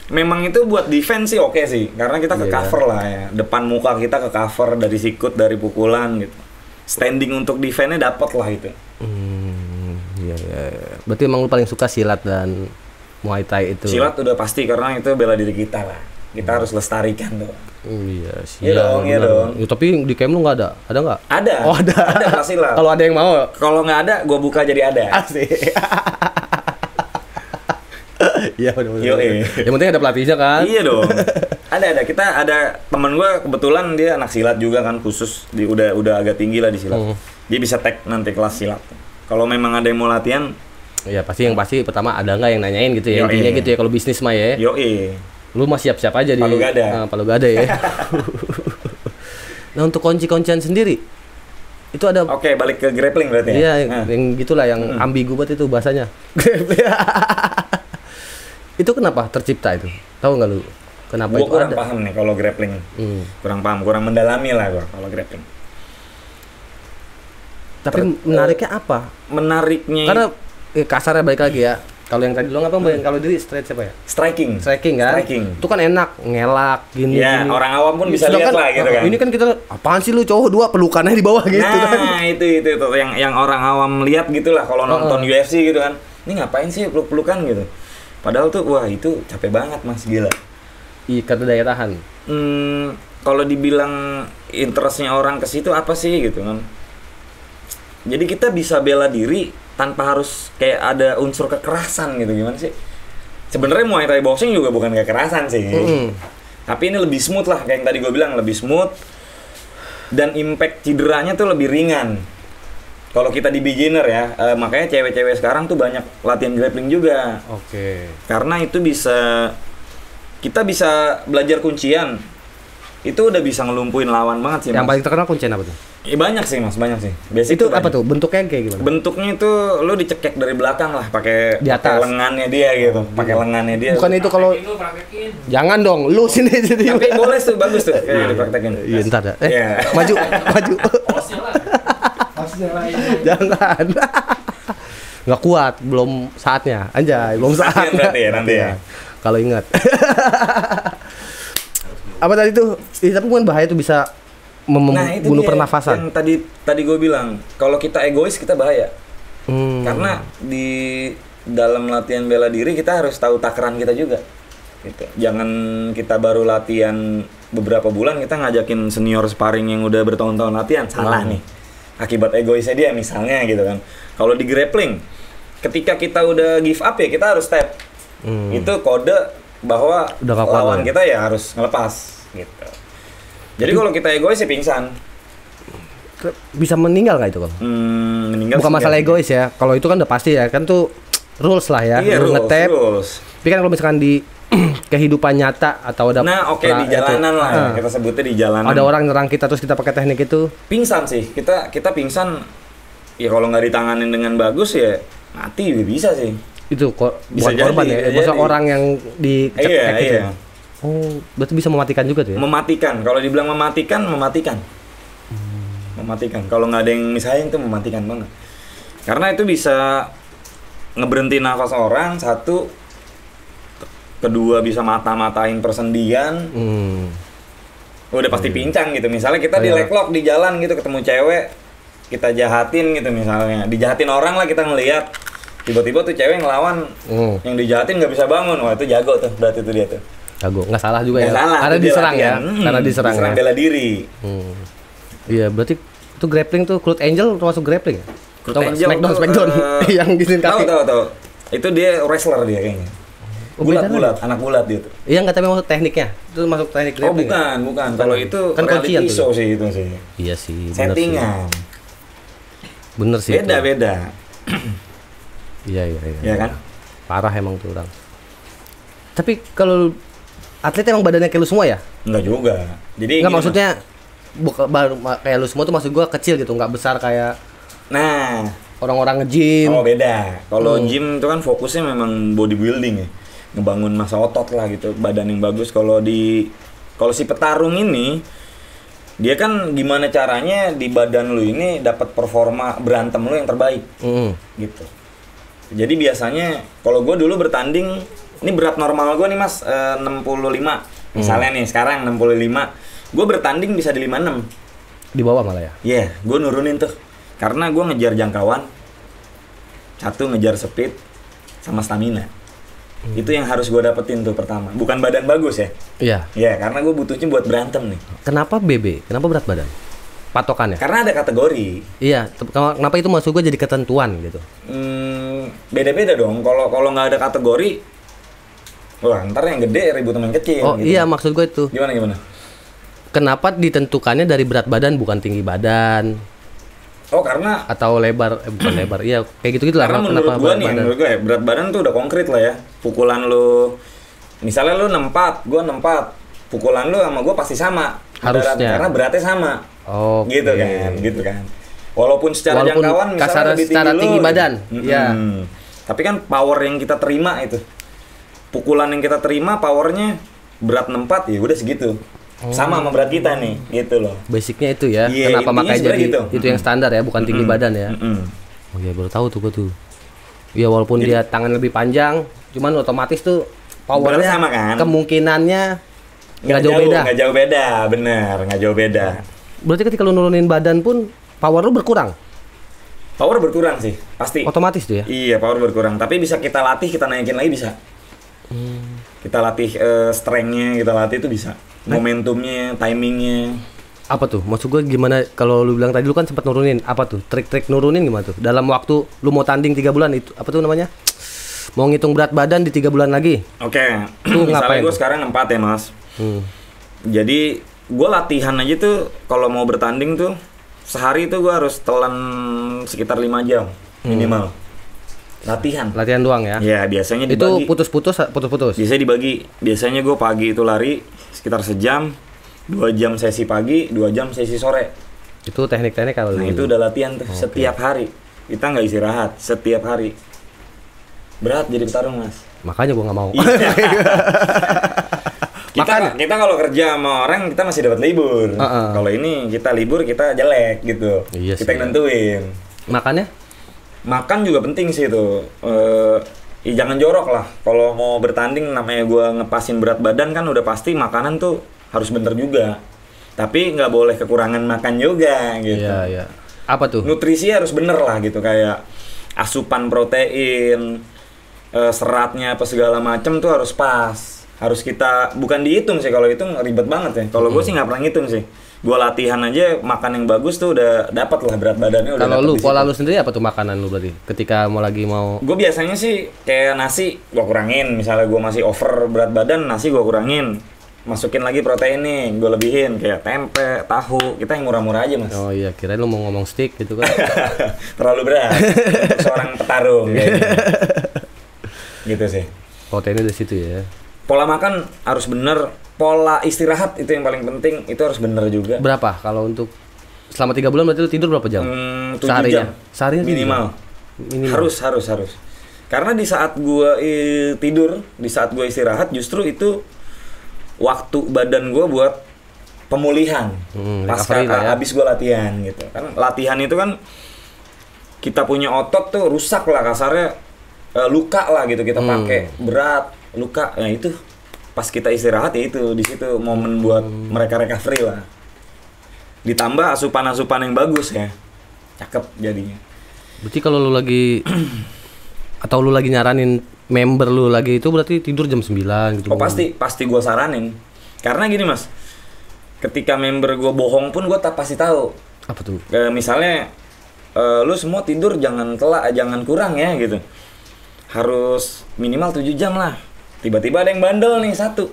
Memang itu buat defense sih oke sih, karena kita ke cover lah ya. Depan muka kita ke cover dari sikut, dari pukulan gitu. Standing untuk defense-nya dapat lah itu. Iya. Berarti emang lu paling suka silat dan Muay Thai itu. Silat udah pasti karena itu bela diri kita lah. Kita harus lestarikan tuh. Iya sih. Iya dong. Ya, tapi di camp lu nggak ada? Ada nggak? Ada. Oh, ada. Ada pasti lah. Kalau ada yang mau. Kalau nggak ada, gua buka jadi ada. Asik. Iya benar. Yoi. Yang penting ada pelatihnya kan? Iya dong. Ada. Kita ada teman gua kebetulan dia anak silat juga kan, khusus udah agak tinggi lah di silat. Dia bisa tag nanti kelas silat. Kalau memang ada yang mau latihan, ya pasti pertama ada nggak yang nanyain gitu ya. Intinya gitu ya kalau bisnis mah ya. Yoi. Lu mah siap-siap aja di Palu Gada. Palu Gada ya. Nah, untuk kunci-kuncian sendiri itu ada. Oke, balik ke grappling berarti ya. Iya, yang gitulah yang ambigu banget itu bahasanya. Itu kenapa tercipta itu? Tahu nggak lu? Kenapa Gua itu kurang ada? paham nih kalau grappling. Kurang paham, kurang mendalami lah gua kalau grappling. Tapi menariknya apa? Menariknya Karena kasarnya balik lagi ya. Kalau yang tadi lo ngapa bayang kalau diri straight siapa ya? striking Kan? Striking. Itu kan enak, ngelak gini. Ya, gini. orang awam pun bisa lihat lah gitu kan. Ini kan kita apaan sih lu cowok dua pelukannya di bawah gitu kan. Nah, itu yang orang awam lihat gitulah kalau nonton UFC gitu kan. Ini ngapain sih peluk-pelukan gitu. Padahal tuh wah itu capek banget Mas, gila. Iya, kata daya tahan. Kalau dibilang interestnya orang ke situ apa sih gitu kan. Jadi kita bisa bela diri tanpa harus kayak ada unsur kekerasan gitu, gimana sih? Sebenarnya Muay Thai boxing juga bukan kekerasan sih. Tapi ini lebih smooth lah, kayak yang tadi gue bilang, lebih smooth. Dan impact cederanya tuh lebih ringan. Kalau kita di beginner ya, makanya cewek-cewek sekarang tuh banyak latihan grappling juga. Oke. Karena itu kita bisa belajar kuncian. Itu udah bisa ngelumpuin lawan banget sih, Yang Mas. paling terkenal kuncian apa tuh? Banyak sih Mas, banyak sih. Basic Itu apa banyak. tuh? Bentuknya kayak gimana? Bentuknya itu lu dicekek dari belakang lah, pakai Di atas. lengannya dia gitu, pakai lengannya dia. Bukan itu kalau jangan dong, lu sini jadi. Tapi boleh tuh, bagus tuh kayak dipraktekin. Iya, ntar dah. Iya. Maju. Jangan. Nggak kuat, belum saatnya. Anjay, belum saatnya. Nanti ya. Kalau ingat. Apa tadi tuh? Tapi bukan bahaya tuh bisa itu membunuh dia pernafasan. yang tadi gue bilang, kalau kita egois kita bahaya. Karena di dalam latihan bela diri kita harus tahu takaran kita juga. Gitu. Jangan kita baru latihan beberapa bulan kita ngajakin senior sparring yang udah bertahun-tahun latihan, salah nih. Akibat egoisnya dia misalnya gitu kan. Kalau di grappling, ketika kita udah give up ya kita harus step. Itu kode bahwa lawan kita ya harus ngelepas gitu. Jadi kalau kita egois ya pingsan. Bisa meninggal nggak itu kalau? Meninggal. Bukan masalah egois ya. Kalau itu kan udah pasti ya. Kan tuh rules lah ya. Iya, rules. Tapi kan kalau misalkan di kehidupan nyata atau ada di jalanan lah ya. Kita sebutnya di jalanan. Ada orang nyerang kita terus kita pakai teknik itu. Pingsan sih. Kita pingsan. Ya kalau nggak ditanganin dengan bagus ya mati juga bisa sih. Itu bisa bukan korban ya. Maksudnya orang yang dicekek gitu. Iya. Oh, berarti bisa mematikan juga tuh ya? Mematikan. Kalau dibilang mematikan. Mematikan. Kalau nggak ada yang misahin tuh mematikan banget. Karena itu bisa ngeberhenti nafas orang, satu. Kedua bisa mata-matain persendian. Udah pasti pincang gitu. Misalnya kita di leglock di jalan gitu ketemu cewek, kita jahatin gitu misalnya. Dijahatin orang lah kita ngelihat. Tiba-tiba tuh cewek ngelawan, yang dijahatin nggak bisa bangun. Wah itu jago tuh, berarti itu dia tuh. Jago, nggak salah juga ya. Salah, karena diserang ya. Karena diserang ya. Bela diri. Iya, berarti itu grappling tuh Cloud Angel termasuk grappling ya? Cloud Angel Smackdown yang giniin kaki. Tahu. Itu dia wrestler dia kayaknya. Bulat, anak bulat dia tuh. Iya, nggak tapi maksud tekniknya. Itu masuk teknik grappling. Bukan. Kalau itu kan reality show sih itu sih. Iya sih, settingan. Bener sih. Beda. Iya. Iya kan? Parah emang tuh orang. Tapi kalau atlet emang badannya kayak lu semua ya? Enggak juga. Jadi enggak maksudnya kayak lu semua tuh maksud gua kecil gitu, enggak besar kayak Nah, Orang-orang nge-gym. oh beda. Kalau gym itu kan fokusnya memang bodybuilding ya, ngebangun massa otot lah gitu, badan yang bagus. Kalau si petarung ini, dia kan gimana caranya di badan lu ini dapat performa berantem lu yang terbaik, gitu. Jadi biasanya kalau gue dulu bertanding, ini berat normal gue nih mas, 65. Misalnya nih sekarang 65, gue bertanding bisa di 56. Di bawah malah ya. Iya, gue nurunin tuh. Karena gue ngejar jangkauan, satu ngejar speed, sama stamina. Itu yang harus gue dapetin tuh pertama. Bukan badan bagus ya. Iya. Iya, karena gue butuhnya buat berantem nih. Kenapa BB? Kenapa berat badan? Patokannya? Karena ada kategori. Iya. Kenapa itu masuk gue jadi ketentuan gitu? Beda-beda dong. Kalau nggak ada kategori, wah ntar yang gede ribut sama yang kecil. Oh gitu. iya, maksud gue itu. Gimana? Kenapa ditentukannya dari berat badan bukan tinggi badan? Oh karena Atau lebar, bukan lebar. Iya, kayak gitu lah. karena menurut gue ya berat badan tuh udah konkret lah ya. Pukulan lu, misalnya lu 64, gue 64, pukulan lu sama gue pasti sama. Harusnya. Karena beratnya sama. Oh, Gitu kan. Walaupun secara jangkauan misalnya kasar lebih secara tinggi tinggi lu, badan. gitu. Iya. Tapi kan power yang kita terima itu, pukulan yang kita terima powernya berat 64 ya udah segitu. Sama berat kita nih, gitu loh. Basicnya itu ya. Iya, Kenapa intinya makanya jadi sebenarnya gitu. itu yang standar ya, bukan tinggi badan ya. Oh iya, baru tahu tuh gue tuh. Ya walaupun dia tangan lebih panjang, cuman otomatis tuh powernya Beratnya sama kan? Kemungkinannya nggak jauh beda. Nggak jauh beda, bener, nggak jauh beda. Berarti ketika lu nurunin badan pun power lu berkurang. Power berkurang sih, pasti. Otomatis tuh ya. Iya, power berkurang. Tapi bisa kita latih, kita naikin lagi bisa. Kita latih strength-nya, kita latih itu bisa. Momentumnya, timingnya. Apa tuh? Maksud gue gimana kalau lu bilang tadi lu kan sempat nurunin. Apa tuh? Trik-trik nurunin gimana tuh? Dalam waktu lu mau tanding 3 bulan itu apa tuh namanya? Mau ngitung berat badan di 3 bulan lagi. Oke. Tuh Misalnya ngapain gue tuh? sekarang 4 ya, Mas. Jadi, gue latihan aja tuh kalau mau bertanding tuh sehari itu gue harus telan sekitar 5 jam minimal. Latihan doang ya. ya biasanya Itu dibagi. putus-putus. Biasanya dibagi. Biasanya gue pagi itu lari sekitar sejam, 2 jam sesi pagi, 2 jam sesi sore. Itu teknik-teknik kalau Nah itu udah latihan tuh setiap hari. Kita nggak istirahat setiap hari. Berat jadi petarung mas. Makanya gua nggak mau. Kita kalau kerja sama orang kita masih dapat libur. Kalau ini kita libur kita jelek gitu. Iya kita sih. yang nentuin. Makannya? Makan juga penting sih itu. Jangan jorok lah. Kalau mau bertanding namanya gua ngepasin berat badan kan udah pasti makanan tuh harus bener juga. Tapi nggak boleh kekurangan makan juga gitu. Iya. Apa tuh? Nutrisi harus bener lah gitu, kayak asupan protein, seratnya apa segala macem tuh harus pas. Harus kita bukan dihitung sih, kalau itu ribet banget ya. Kalau gue sih nggak pernah ngitung sih. Gue latihan aja makan yang bagus tuh udah dapat lah berat badannya. Kalau lu pola lu sendiri apa tuh makanan lu berarti? Ketika mau Gue biasanya sih kayak nasi gue kurangin. Misalnya gue masih over berat badan, nasi gue kurangin. Masukin lagi protein nih, gue lebihin kayak tempe, tahu. Kita yang murah-murah aja mas. Oh iya, kirain lu mau ngomong steak gitu kan. Terlalu berat untuk seorang petarung kayaknya. Gitu sih. Proteinnya dari situ ya. Pola makan harus bener, pola istirahat itu yang paling penting, itu harus bener juga. Berapa kalau untuk selama 3 bulan berarti lu tidur berapa jam? 7 Seharinya? jam. Seharinya Minimal. Harus. Karena di saat gua tidur, di saat gua istirahat justru itu waktu badan gua buat pemulihan. Pasca habis gua latihan gitu. Kan latihan itu kan kita punya otot tuh rusak lah kasarnya, luka lah gitu kita pakai berat luka, nah itu pas kita istirahat ya itu di situ momen buat mereka recovery lah. Ditambah asupan yang bagus ya, cakep jadinya. Berarti kalau lu lagi atau lu lagi nyaranin member lu lagi itu berarti tidur jam 9 gitu. Oh pasti gue saranin, karena gini mas, ketika member gue bohong pun gue pasti tahu. Apa tuh? Misalnya lu semua tidur jangan kurang ya gitu, harus minimal 7 jam lah. Tiba-tiba ada yang bandel nih satu,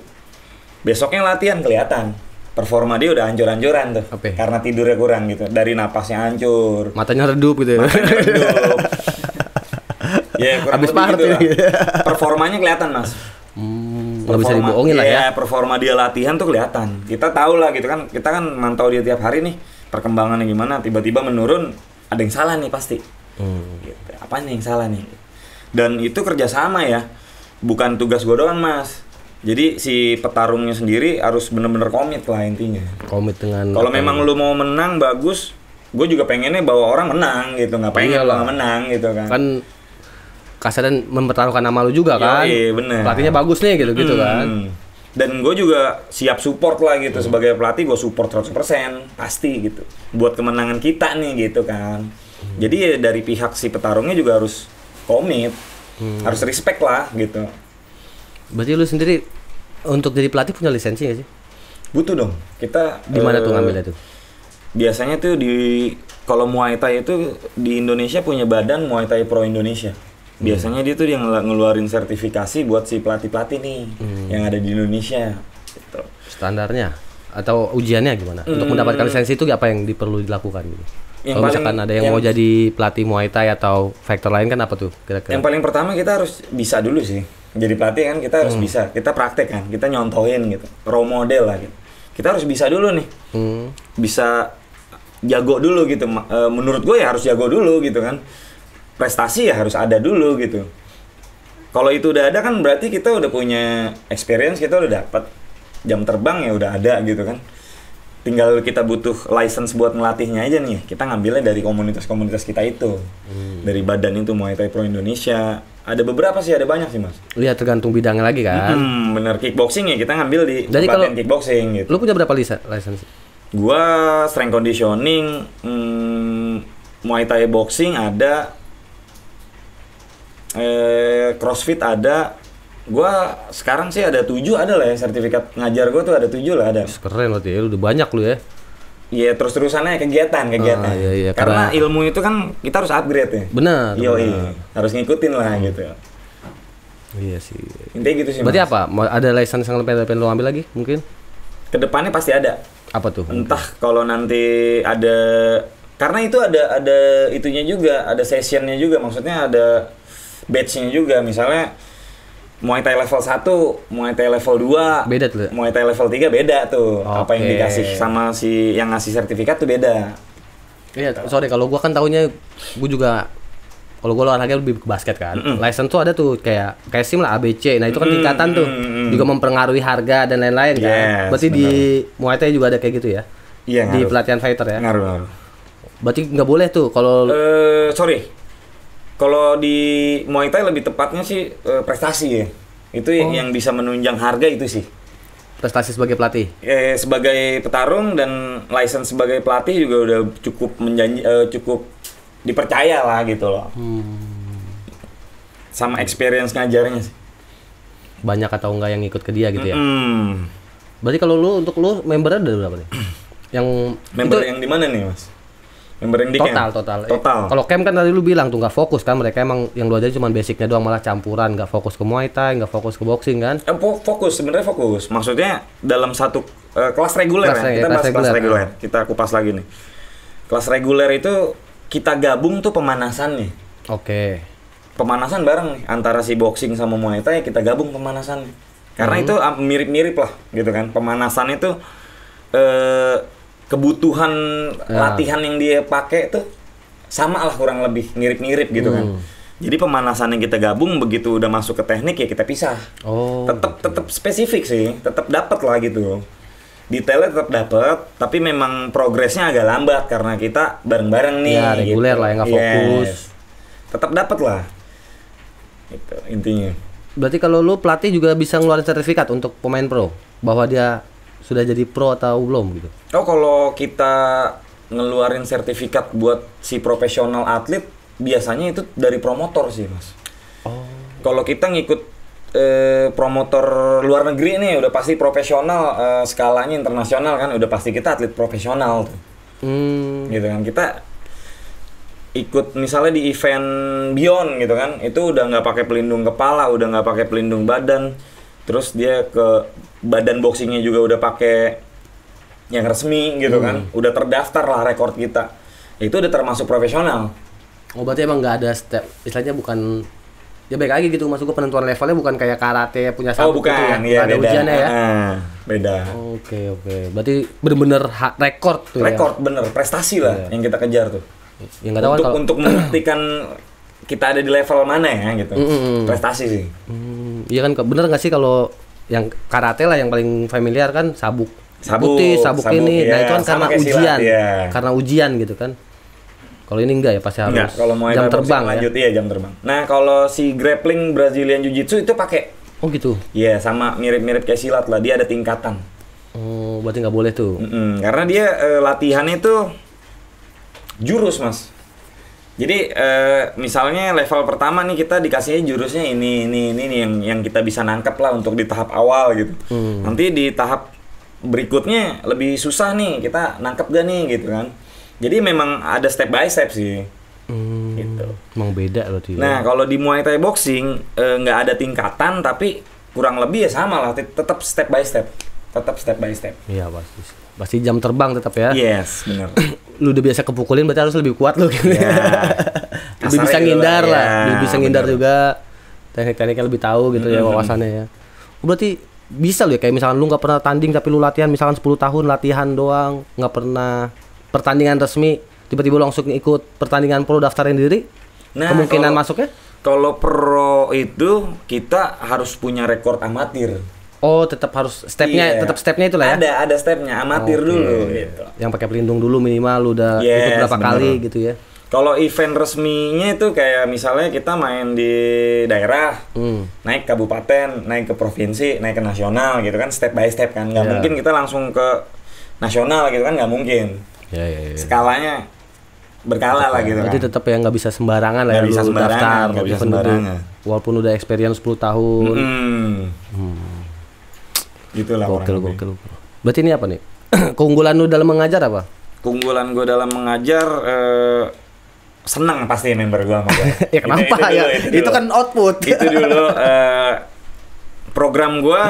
besoknya latihan kelihatan performa dia udah hancur-hancuran tuh. Apa? Karena tidurnya kurang gitu, dari napasnya hancur, matanya redup gitu ya. Ya kurang habis lebih party gitu lah. Performanya kelihatan mas. Nggak bisa dibohongin lah ya. Performa dia latihan tuh kelihatan. Kita tahu lah gitu kan, kita kan mantau dia tiap hari nih perkembangannya gimana. Tiba-tiba menurun, ada yang salah nih pasti. Gitu. Apa nih yang salah nih? Dan itu kerjasama ya, bukan tugas gue doang Mas. Jadi si petarungnya sendiri harus bener-bener komit lah intinya. Komit dengan. Kalau memang lu mau menang bagus, gue juga pengennya bawa orang menang gitu, nggak pengen lo menang gitu kan. Kan kasarnya mempertaruhkan nama lu juga kan. Iya bener. Pelatihnya bagus nih gitu kan. Dan gue juga siap support lah gitu sebagai pelatih, gue support 100% pasti gitu. Buat kemenangan kita nih gitu kan. Jadi ya dari pihak si petarungnya juga harus komit, harus respect lah gitu. Berarti lu sendiri untuk jadi pelatih punya lisensi nggak sih? Butuh dong. Kita di mana tuh ngambilnya tuh? Biasanya tuh kalau Muay Thai itu di Indonesia punya badan Muay Thai Pro Indonesia. Biasanya dia tuh yang ngeluarin sertifikasi buat si pelatih-pelatih nih yang ada di Indonesia. Gitu. Standarnya atau ujiannya gimana? Untuk mendapatkan lisensi itu apa yang perlu dilakukan gitu? Kalau misalkan ada yang mau jadi pelatih Muay Thai atau faktor lain kan apa tuh kira-kira? Yang paling pertama kita harus bisa dulu sih. Jadi pelatih kan kita harus bisa, kita praktek kan, kita nyontohin gitu, role model lah gitu. Kita harus bisa dulu nih, bisa jago dulu gitu. Menurut gue ya harus jago dulu gitu kan. Prestasi ya harus ada dulu gitu. Kalau itu udah ada kan berarti kita udah punya experience, kita udah dapat jam terbang ya udah ada gitu kan. Tinggal kita butuh license buat ngelatihnya aja nih. Kita ngambilnya dari komunitas-komunitas kita itu. Dari badan itu Muay Thai Pro Indonesia. Ada beberapa sih, ada banyak sih Mas. Lihat tergantung bidangnya lagi kan. Bener, kickboxing ya kita ngambil di pelatihan kickboxing gitu. Lu punya berapa lisensi? Gua strength conditioning, Muay Thai boxing ada, CrossFit ada. Gua sekarang sih ada 7 ada lah ya, sertifikat ngajar gua tuh ada 7 lah ada. Keren loh ya, udah banyak lu ya. Iya, terus-terusannya kegiatan. Iya, karena ilmu itu kan kita harus upgrade ya. Benar. Iya. Harus ngikutin lah gitu. Iya sih. Intinya gitu sih. Berarti Mas. apa? Ada license yang pengen lu ambil lagi mungkin? Kedepannya pasti ada. Apa tuh? Entah kalau nanti ada, karena itu ada itunya juga, ada sessionnya juga, maksudnya ada batch-nya juga. Misalnya Muay Thai level 1, Muay Thai level 2, beda tuh. Muay Thai level 3 beda tuh. Apa yang dikasih sama si yang ngasih sertifikat tuh beda. Iya, sorry kalau gua kan taunya gua juga kalau gua olahraga lebih ke basket kan. License tuh ada tuh kayak SIM lah ABC. Nah, itu kan tingkatan tuh. Juga mempengaruhi harga dan lain-lain kan. Yes, berarti bener. Di Muay Thai juga ada kayak gitu ya. Iya, di pelatihan fighter ya. Ngaruh. Berarti nggak boleh tuh kalau sorry. Kalau di Muay Thai lebih tepatnya sih prestasi ya. Itu yang bisa menunjang harga itu sih. Prestasi sebagai pelatih. Sebagai petarung dan license sebagai pelatih juga udah cukup cukup dipercaya lah gitu loh. Sama experience ngajarnya sih. Banyak atau enggak yang ikut ke dia gitu ya. Berarti kalau untuk lu membernya ada berapa nih? Yang member yang di mana nih, Mas? Member yang di total. Kalau camp kan tadi lu bilang tuh nggak fokus kan, mereka emang yang lu ajarin cuma basicnya doang, malah campuran, nggak fokus ke Muay Thai, nggak fokus ke boxing kan? Sebenarnya fokus. Maksudnya dalam satu kelas reguler kita bahas kelas reguler. Kita kupas lagi nih. Kelas reguler itu kita gabung tuh pemanasan nih. Oke. Pemanasan bareng nih antara si boxing sama Muay Thai, kita gabung pemanasan. Karena itu mirip-mirip lah gitu kan. Pemanasan itu kebutuhan latihan yang dia pakai tuh sama lah kurang lebih mirip-mirip gitu kan. Jadi pemanasan yang kita gabung begitu udah masuk ke teknik ya kita pisah. Tetap spesifik sih, tetap dapat lah gitu. Detailnya tetap dapat, tapi memang progresnya agak lambat karena kita bareng-bareng nih. Ya reguler gitu. lah yang nggak fokus. Tetap dapat lah. Itu intinya. Berarti kalau lu pelatih juga bisa ngeluarin sertifikat untuk pemain pro bahwa dia sudah jadi pro atau belum gitu? Kalau kita ngeluarin sertifikat buat si profesional atlet, biasanya itu dari promotor sih, Mas. Kalau kita ngikut promotor luar negeri nih, udah pasti profesional, skalanya internasional kan, udah pasti kita atlet profesional tuh. Gitu kan, kita ikut misalnya di event Beyond gitu kan, itu udah nggak pakai pelindung kepala, udah nggak pakai pelindung badan, terus dia ke badan boxingnya juga udah pakai yang resmi gitu kan, udah terdaftar lah rekor kita, itu udah termasuk profesional. Berarti emang nggak ada step, istilahnya bukan ya baik lagi gitu, maksud gue penentuan levelnya bukan kayak karate punya sabuk bukan, gitu ya, iya, ada beda. ujiannya ya. Beda. Oke, berarti bener-bener rekor tuh. Rekor bener, prestasi lah yang kita kejar tuh. Ya nggak tahu kan kalau untuk membuktikan kita ada di level mana ya gitu. Prestasi sih. Iya kan bener nggak sih kalau yang karate lah yang paling familiar kan sabuk putih, sabuk ini. Ya, Nah itu kan karena kayak ujian, silat, ya. karena ujian gitu kan. Kalau ini enggak ya pasti harus Enggak, kalau mau jam terbang ya. lanjut iya jam terbang. Nah kalau si grappling Brazilian Jiu-Jitsu itu pakai. Oh gitu. Iya sama mirip-mirip kayak silat lah, dia ada tingkatan. Oh berarti nggak boleh tuh. Karena dia latihannya itu jurus mas. Jadi misalnya level pertama nih kita dikasihnya jurusnya ini yang kita bisa nangkep lah untuk di tahap awal gitu. Nanti di tahap berikutnya lebih susah nih kita nangkep gak nih gitu kan. Jadi memang ada step by step sih. Gitu. Emang beda loh dia. Nah kalau di Muay Thai boxing nggak ada tingkatan tapi kurang lebih ya sama lah. Tetap step by step. Tetap step by step. Iya pasti jam terbang tetap ya. Yes benar. Lu udah biasa kepukulin berarti harus lebih kuat lu gitu. Ya. Lebih bisa Kasarnya ngindar gitu lah, ya, lebih bisa ngindar bener. juga. Teknik-tekniknya lebih tahu gitu ya wawasannya ya. Oh, berarti bisa lu ya kayak misalkan lu nggak pernah tanding tapi lu latihan misalkan 10 tahun latihan doang, nggak pernah pertandingan resmi, tiba-tiba lu langsung ikut pertandingan pro daftarin diri. Nah, Kemungkinan kalau- masuknya? Kalau pro itu kita harus punya rekor amatir. Oh, tetap harus stepnya, Iya. tetap stepnya itulah ya. Ada stepnya amatir Oke. dulu gitu. Yang pakai pelindung dulu minimal lu udah Yes, ikut berapa bener. kali gitu ya. Kalau event resminya itu kayak misalnya kita main di daerah, naik kabupaten, naik ke provinsi, naik ke nasional gitu kan, step by step kan. Nggak Ya. mungkin kita langsung ke nasional gitu kan, nggak mungkin. Ya. Skalanya berkala lah gitu Berarti kan. tetap ya nggak bisa sembarangan lah Nggak ya bisa lu sembarangan, daftar nggak bisa event itu. sembarangan. Walaupun udah experience 10 tahun. Gitu lah Gokil, kurang lebih. gokil. Berarti ini apa nih? Keunggulan lu dalam mengajar apa? Keunggulan gue dalam mengajar senang pasti member gue sama gue. Ya kenapa ya? Itu kan output. Itu dulu program gue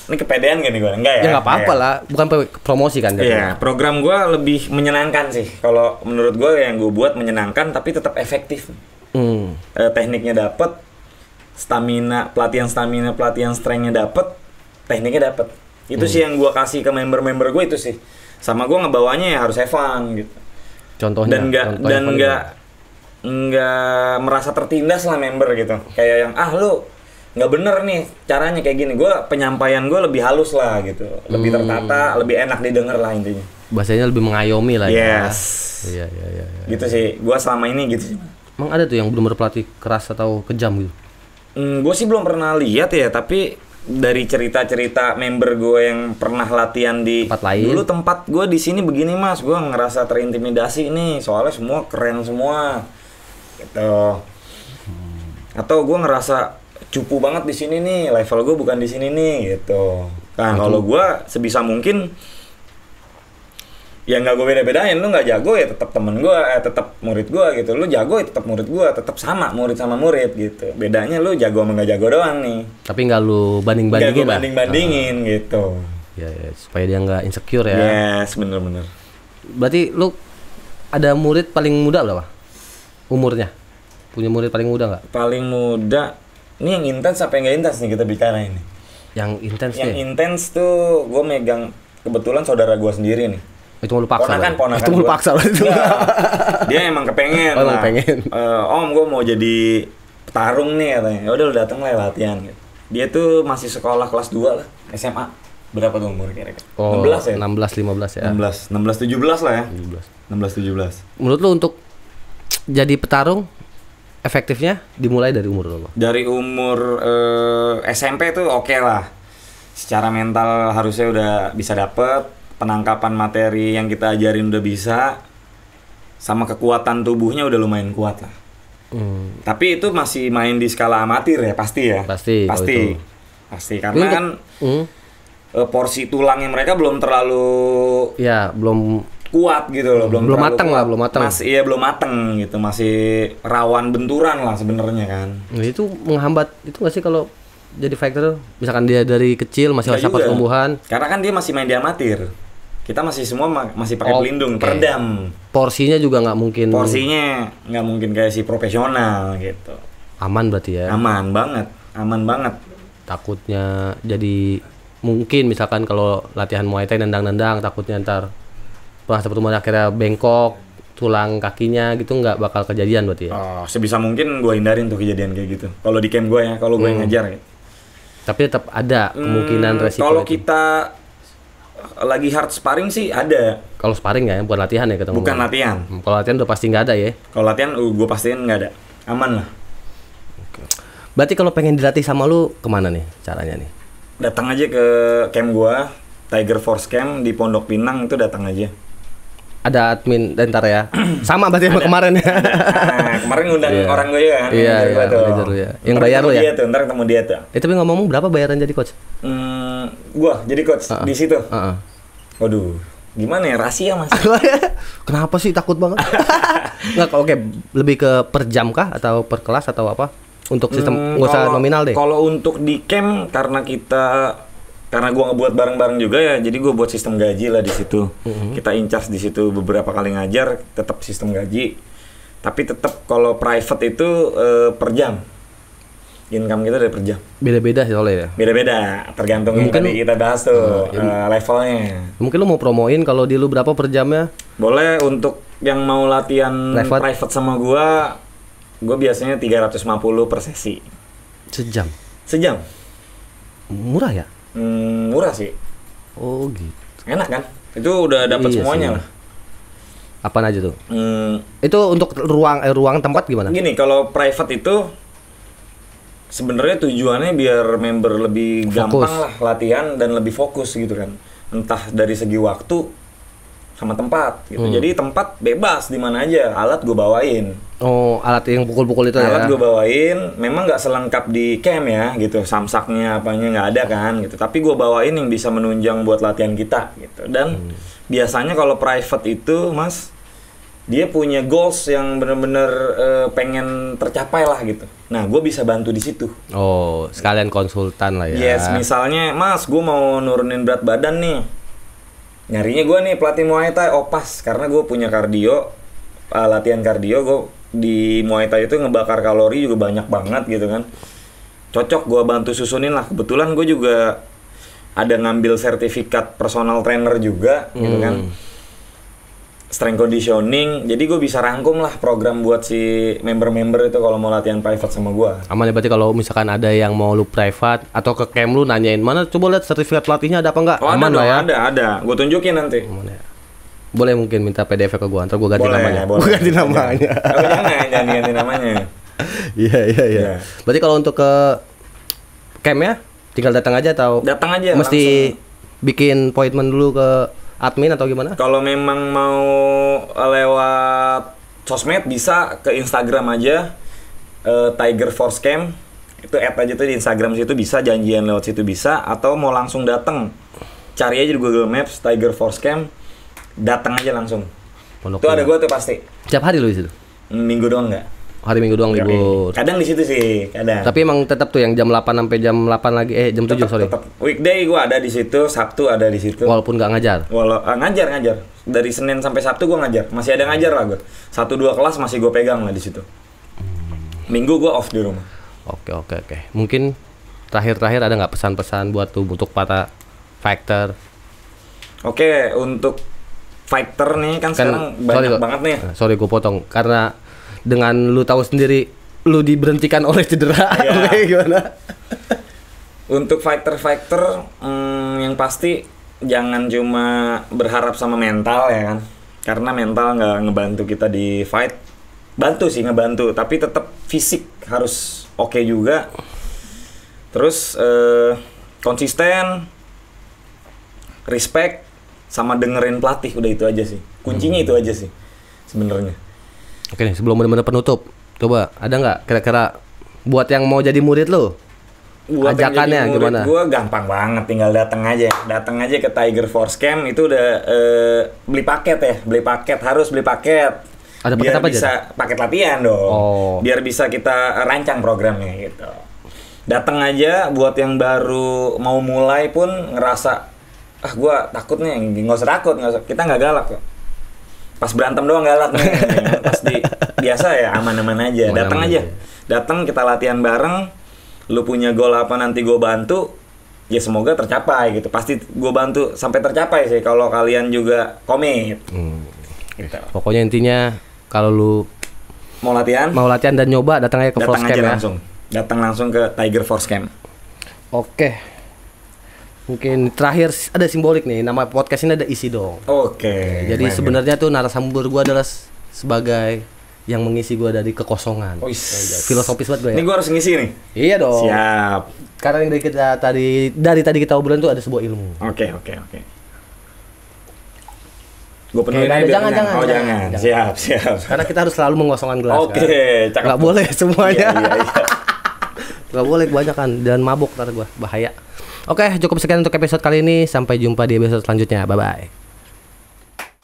ini kepedean gak nih gue? Enggak ya? Ya nggak apa-apa lah, bukan promosi kan Iya, program gue lebih menyenangkan sih. Kalau menurut gue yang gue buat menyenangkan tapi tetap efektif. Tekniknya dapet, pelatihan strength-nya dapet, tekniknya dapet. Itu sih yang gue kasih ke member-member gue itu sih. Sama gue ngebawanya ya harus have fun gitu. Contohnya. Dan contohnya apa nggak merasa tertindas lah member gitu. Kayak yang lu nggak bener nih caranya kayak gini. Gue penyampaian gue lebih halus lah gitu, lebih tertata, lebih enak didengar lah intinya. bahasanya lebih mengayomi lah ya. Yes. Iya. Gitu sih. Gue selama ini gitu sih. Emang ada tuh yang belum berpelatih keras atau kejam gitu? Gue sih belum pernah lihat ya, tapi dari cerita-cerita member gue yang pernah latihan di Tempat lain. dulu tempat gue di sini begini mas, gue ngerasa terintimidasi nih, soalnya semua keren semua, gitu. Atau gue ngerasa cupu banget di sini nih, level gue bukan di sini nih, gitu. Nah kalau gue sebisa mungkin ya nggak gue beda-bedain, lu nggak jago ya tetap temen gue, tetap murid gue gitu. Lu jago ya tetap murid gue, tetap sama murid sama murid gitu. Bedanya lu jago sama nggak jago doang nih. Tapi nggak lu Nggak banding-bandingin gue lah. banding-bandingin gitu. Ya, supaya dia nggak insecure ya. Yes, bener-bener. Berarti lu ada murid paling muda berapa? Umurnya? Punya murid paling muda nggak? Paling muda, ini yang intens apa yang nggak intens nih kita bicara ini. Yang intens Yang deh. intens tuh gue megang kebetulan saudara gue sendiri nih. Itu mau lu paksa. Ponakan Itu mau lu gua. paksa berarti. Enggak. Dia emang kepengen. Oh, emang lah. pengen. Om, gue mau jadi petarung nih katanya. Ya udah lu datang lah latihan. Gitu. Dia tuh masih sekolah kelas 2 lah, SMA. Berapa tuh umur kira-kira? Oh, 16 ya? 16 15 ya. 16 17 lah ya. 17. 16 17. Menurut lu untuk jadi petarung efektifnya dimulai dari umur berapa? Dari umur SMP tuh oke lah. Secara mental harusnya udah bisa dapet, penangkapan materi yang kita ajarin udah bisa, sama kekuatan tubuhnya udah lumayan kuat lah. Tapi itu masih main di skala amatir ya pasti ya. Pasti, kalau itu. Pasti karena kan Hmm. porsi tulangnya mereka belum terlalu Ya, belum kuat gitu loh, Belum terlalu mateng kuat. lah, belum mateng. Masih iya belum mateng gitu, masih rawan benturan lah sebenarnya kan. Nah, itu menghambat itu nggak sih kalau jadi fighter? Misalkan dia dari kecil masih Nggak masa juga. pertumbuhan, Karena kan dia masih main di amatir. Kita masih semua masih pakai Oke. pelindung, peredam. porsinya juga nggak mungkin Porsinya nggak mungkin kayak si profesional gitu. aman berarti ya. Aman banget, aman banget. Takutnya jadi mungkin misalkan kalau latihan Muay Thai nendang-nendang takutnya ntar pas pertumbuhan akhirnya bengkok tulang kakinya gitu nggak bakal kejadian berarti ya. Oh, sebisa mungkin gue hindarin tuh kejadian kayak gitu. Kalau di camp gue ya, kalau gue yang ngajar ya. Tapi tetap ada kemungkinan resiko. Kalau itu. kita lagi hard sparring sih ada. Kalau sparring ya, bukan latihan ya ketemu. Bukan latihan. Kalau latihan udah pasti nggak ada ya. Kalau latihan gue pastiin nggak ada. Aman lah. Berarti kalau pengen dilatih sama lu kemana nih caranya nih? Datang aja ke camp gue, Tiger Force Camp di Pondok Pinang, itu datang aja. Ada admin dan ntar ya. Sama berarti sama kemarin ya. Nah, kemarin ngundang orang gue ya kan. Iya, manajer lu ya. Yang bayar lu ya. Dia tuh, ntar ketemu dia tuh. Tapi ngomong berapa bayaran jadi coach? Gua jadi coach di situ. Waduh, gimana ya, rahasia Mas? Kenapa sih takut banget? Nggak, oke, lebih ke per jam kah atau per kelas atau apa? Untuk sistem nggak usah nominal deh. Kalau untuk di camp karena gua ngebuat bareng-bareng juga ya, jadi gua buat sistem gaji lah di situ. Kita in charge di situ beberapa kali ngajar, tetap sistem gaji. Tapi tetap kalau private itu per jam. Income kita dari per jam. Beda-beda sih soalnya ya. Beda-beda, tergantung yang tadi kita bahas tuh levelnya. Mungkin lu mau promoin kalau di lu berapa per jamnya? Boleh, untuk yang mau latihan private sama gua biasanya 350 per sesi. Sejam. Murah ya? Murah sih. Oh gitu. Enak kan? Itu udah dapat semuanya lah. Apaan aja tuh? Itu untuk ruang tempat gimana? Gini, kalau private itu sebenarnya tujuannya biar member lebih gampang lah latihan dan lebih fokus gitu kan. Entah dari segi waktu sama tempat gitu. Jadi tempat bebas di mana aja, alat gue bawain. Oh, alat yang pukul-pukul itu alat ya? Gue bawain, memang nggak selengkap di camp ya gitu, samsaknya apanya nggak ada kan gitu. Tapi gue bawain yang bisa menunjang buat latihan kita gitu. Dan biasanya kalau private itu, Mas, dia punya goals yang bener-bener pengen tercapai lah gitu. Nah, gue bisa bantu di situ. Oh, sekalian konsultan lah ya. Yes, misalnya, Mas, gue mau nurunin berat badan nih. Nyarinya gue nih pelatih Muay Thai, pas karena gue punya kardio, latihan kardio. Gue di Muay Thai itu ngebakar kalori juga banyak banget gitu kan. Cocok gue bantu susunin lah. Kebetulan gue juga ada ngambil sertifikat personal trainer juga gitu kan. Strength conditioning, jadi gue bisa rangkum lah program buat si member-member itu kalau mau latihan private sama gue. Aman ya berarti kalau misalkan ada yang mau lu private atau ke camp lu nanyain mana, coba lihat sertifikat pelatihnya ada apa enggak? Oh, aman ada lah ya. Ada. Gue tunjukin nanti. Aman ya. Boleh mungkin minta PDF ke gue, ntar gue ganti boleh, namanya. Boleh. Gue ganti namanya. Jangan ganti namanya. Iya. Berarti kalau untuk ke camp ya, tinggal datang aja atau? Datang aja. Mesti langsung bikin appointment dulu ke admin atau gimana? Kalau memang mau lewat sosmed bisa ke Instagram aja, Tiger Force Camp. Itu add aja tuh di Instagram situ, bisa janjian lewat situ bisa, atau mau langsung datang. Cari aja di Google Maps Tiger Force Camp. Datang aja langsung. Itu ada gue tuh pasti. Tiap hari lu di situ? Minggu doang enggak? Hari Minggu doang libur. Kadang di situ sih, kadang. Tapi emang tetap tuh yang jam 8 sampai jam 8 lagi, jam 7 sorry. Tetap. Weekday gua ada di situ, Sabtu ada di situ. Walaupun nggak ngajar. Ngajar. Dari Senin sampai Sabtu gua ngajar. Masih ada ngajar lah gua. 1-2 kelas masih gua pegang lah di situ. Minggu gua off di rumah. Oke. Mungkin terakhir ada nggak pesan-pesan buat tuh untuk para fighter? Oke, untuk fighter nih kan sekarang banyak banget nih. Sorry gue potong karena dengan lu tahu sendiri lu diberhentikan oleh cedera. Oke, gimana? Untuk fighter yang pasti jangan cuma berharap sama mental ya kan, karena mental nggak ngebantu kita di fight. Bantu sih, ngebantu, tapi tetap fisik harus oke juga. Terus konsisten, respect, sama dengerin pelatih, udah itu aja sih. Kuncinya itu aja sih sebenarnya. Oke nih, sebelum benar-benar penutup, coba ada nggak kira-kira buat yang mau jadi murid lo? Buat ajakannya gimana? Gue gampang banget, tinggal datang aja ke Tiger Force Camp. Itu udah beli paket, harus beli paket. Ada paket biar apa bisa aja? Paket latihan dong. Biar bisa kita rancang programnya gitu. Datang aja buat yang baru mau mulai pun ngerasa gue takut nih, nggak usah takut, kita nggak galak kok. Pas berantem doang galak nih. Pas biasa ya aman-aman aja. Datang kita latihan bareng. Lu punya goal apa nanti gue bantu. Ya semoga tercapai gitu. Pasti gue bantu sampai tercapai sih kalau kalian juga komit. Gitu. Pokoknya intinya kalau lu Mau latihan? mau latihan dan nyoba datang aja ke Datang Force aja Camp ya. langsung. Datang langsung ke Tiger Force Camp. Oke. Mungkin terakhir ada simbolik nih, nama podcast ini ada isi dong. Oke. Jadi keren, sebenarnya tuh narasumber gua adalah sebagai yang mengisi gua dari kekosongan. keren. Wis. Filosofis banget gue ya. Ini gua harus ngisi nih. Iya dong. Siap. Karena yang dari tadi kita obrolin tuh ada sebuah ilmu. Oke. Gue penuhin aja biar jangan, kenyang. jangan, Oh, jangan. jangan. Siap. Karena kita harus selalu mengosongkan gelas. Oke, kan? cakep. Nggak boleh semuanya. Iya. Nggak boleh kebanyakan dan mabuk ntar gua bahaya. Oke, cukup sekian untuk episode kali ini. Sampai jumpa di episode selanjutnya. Bye bye.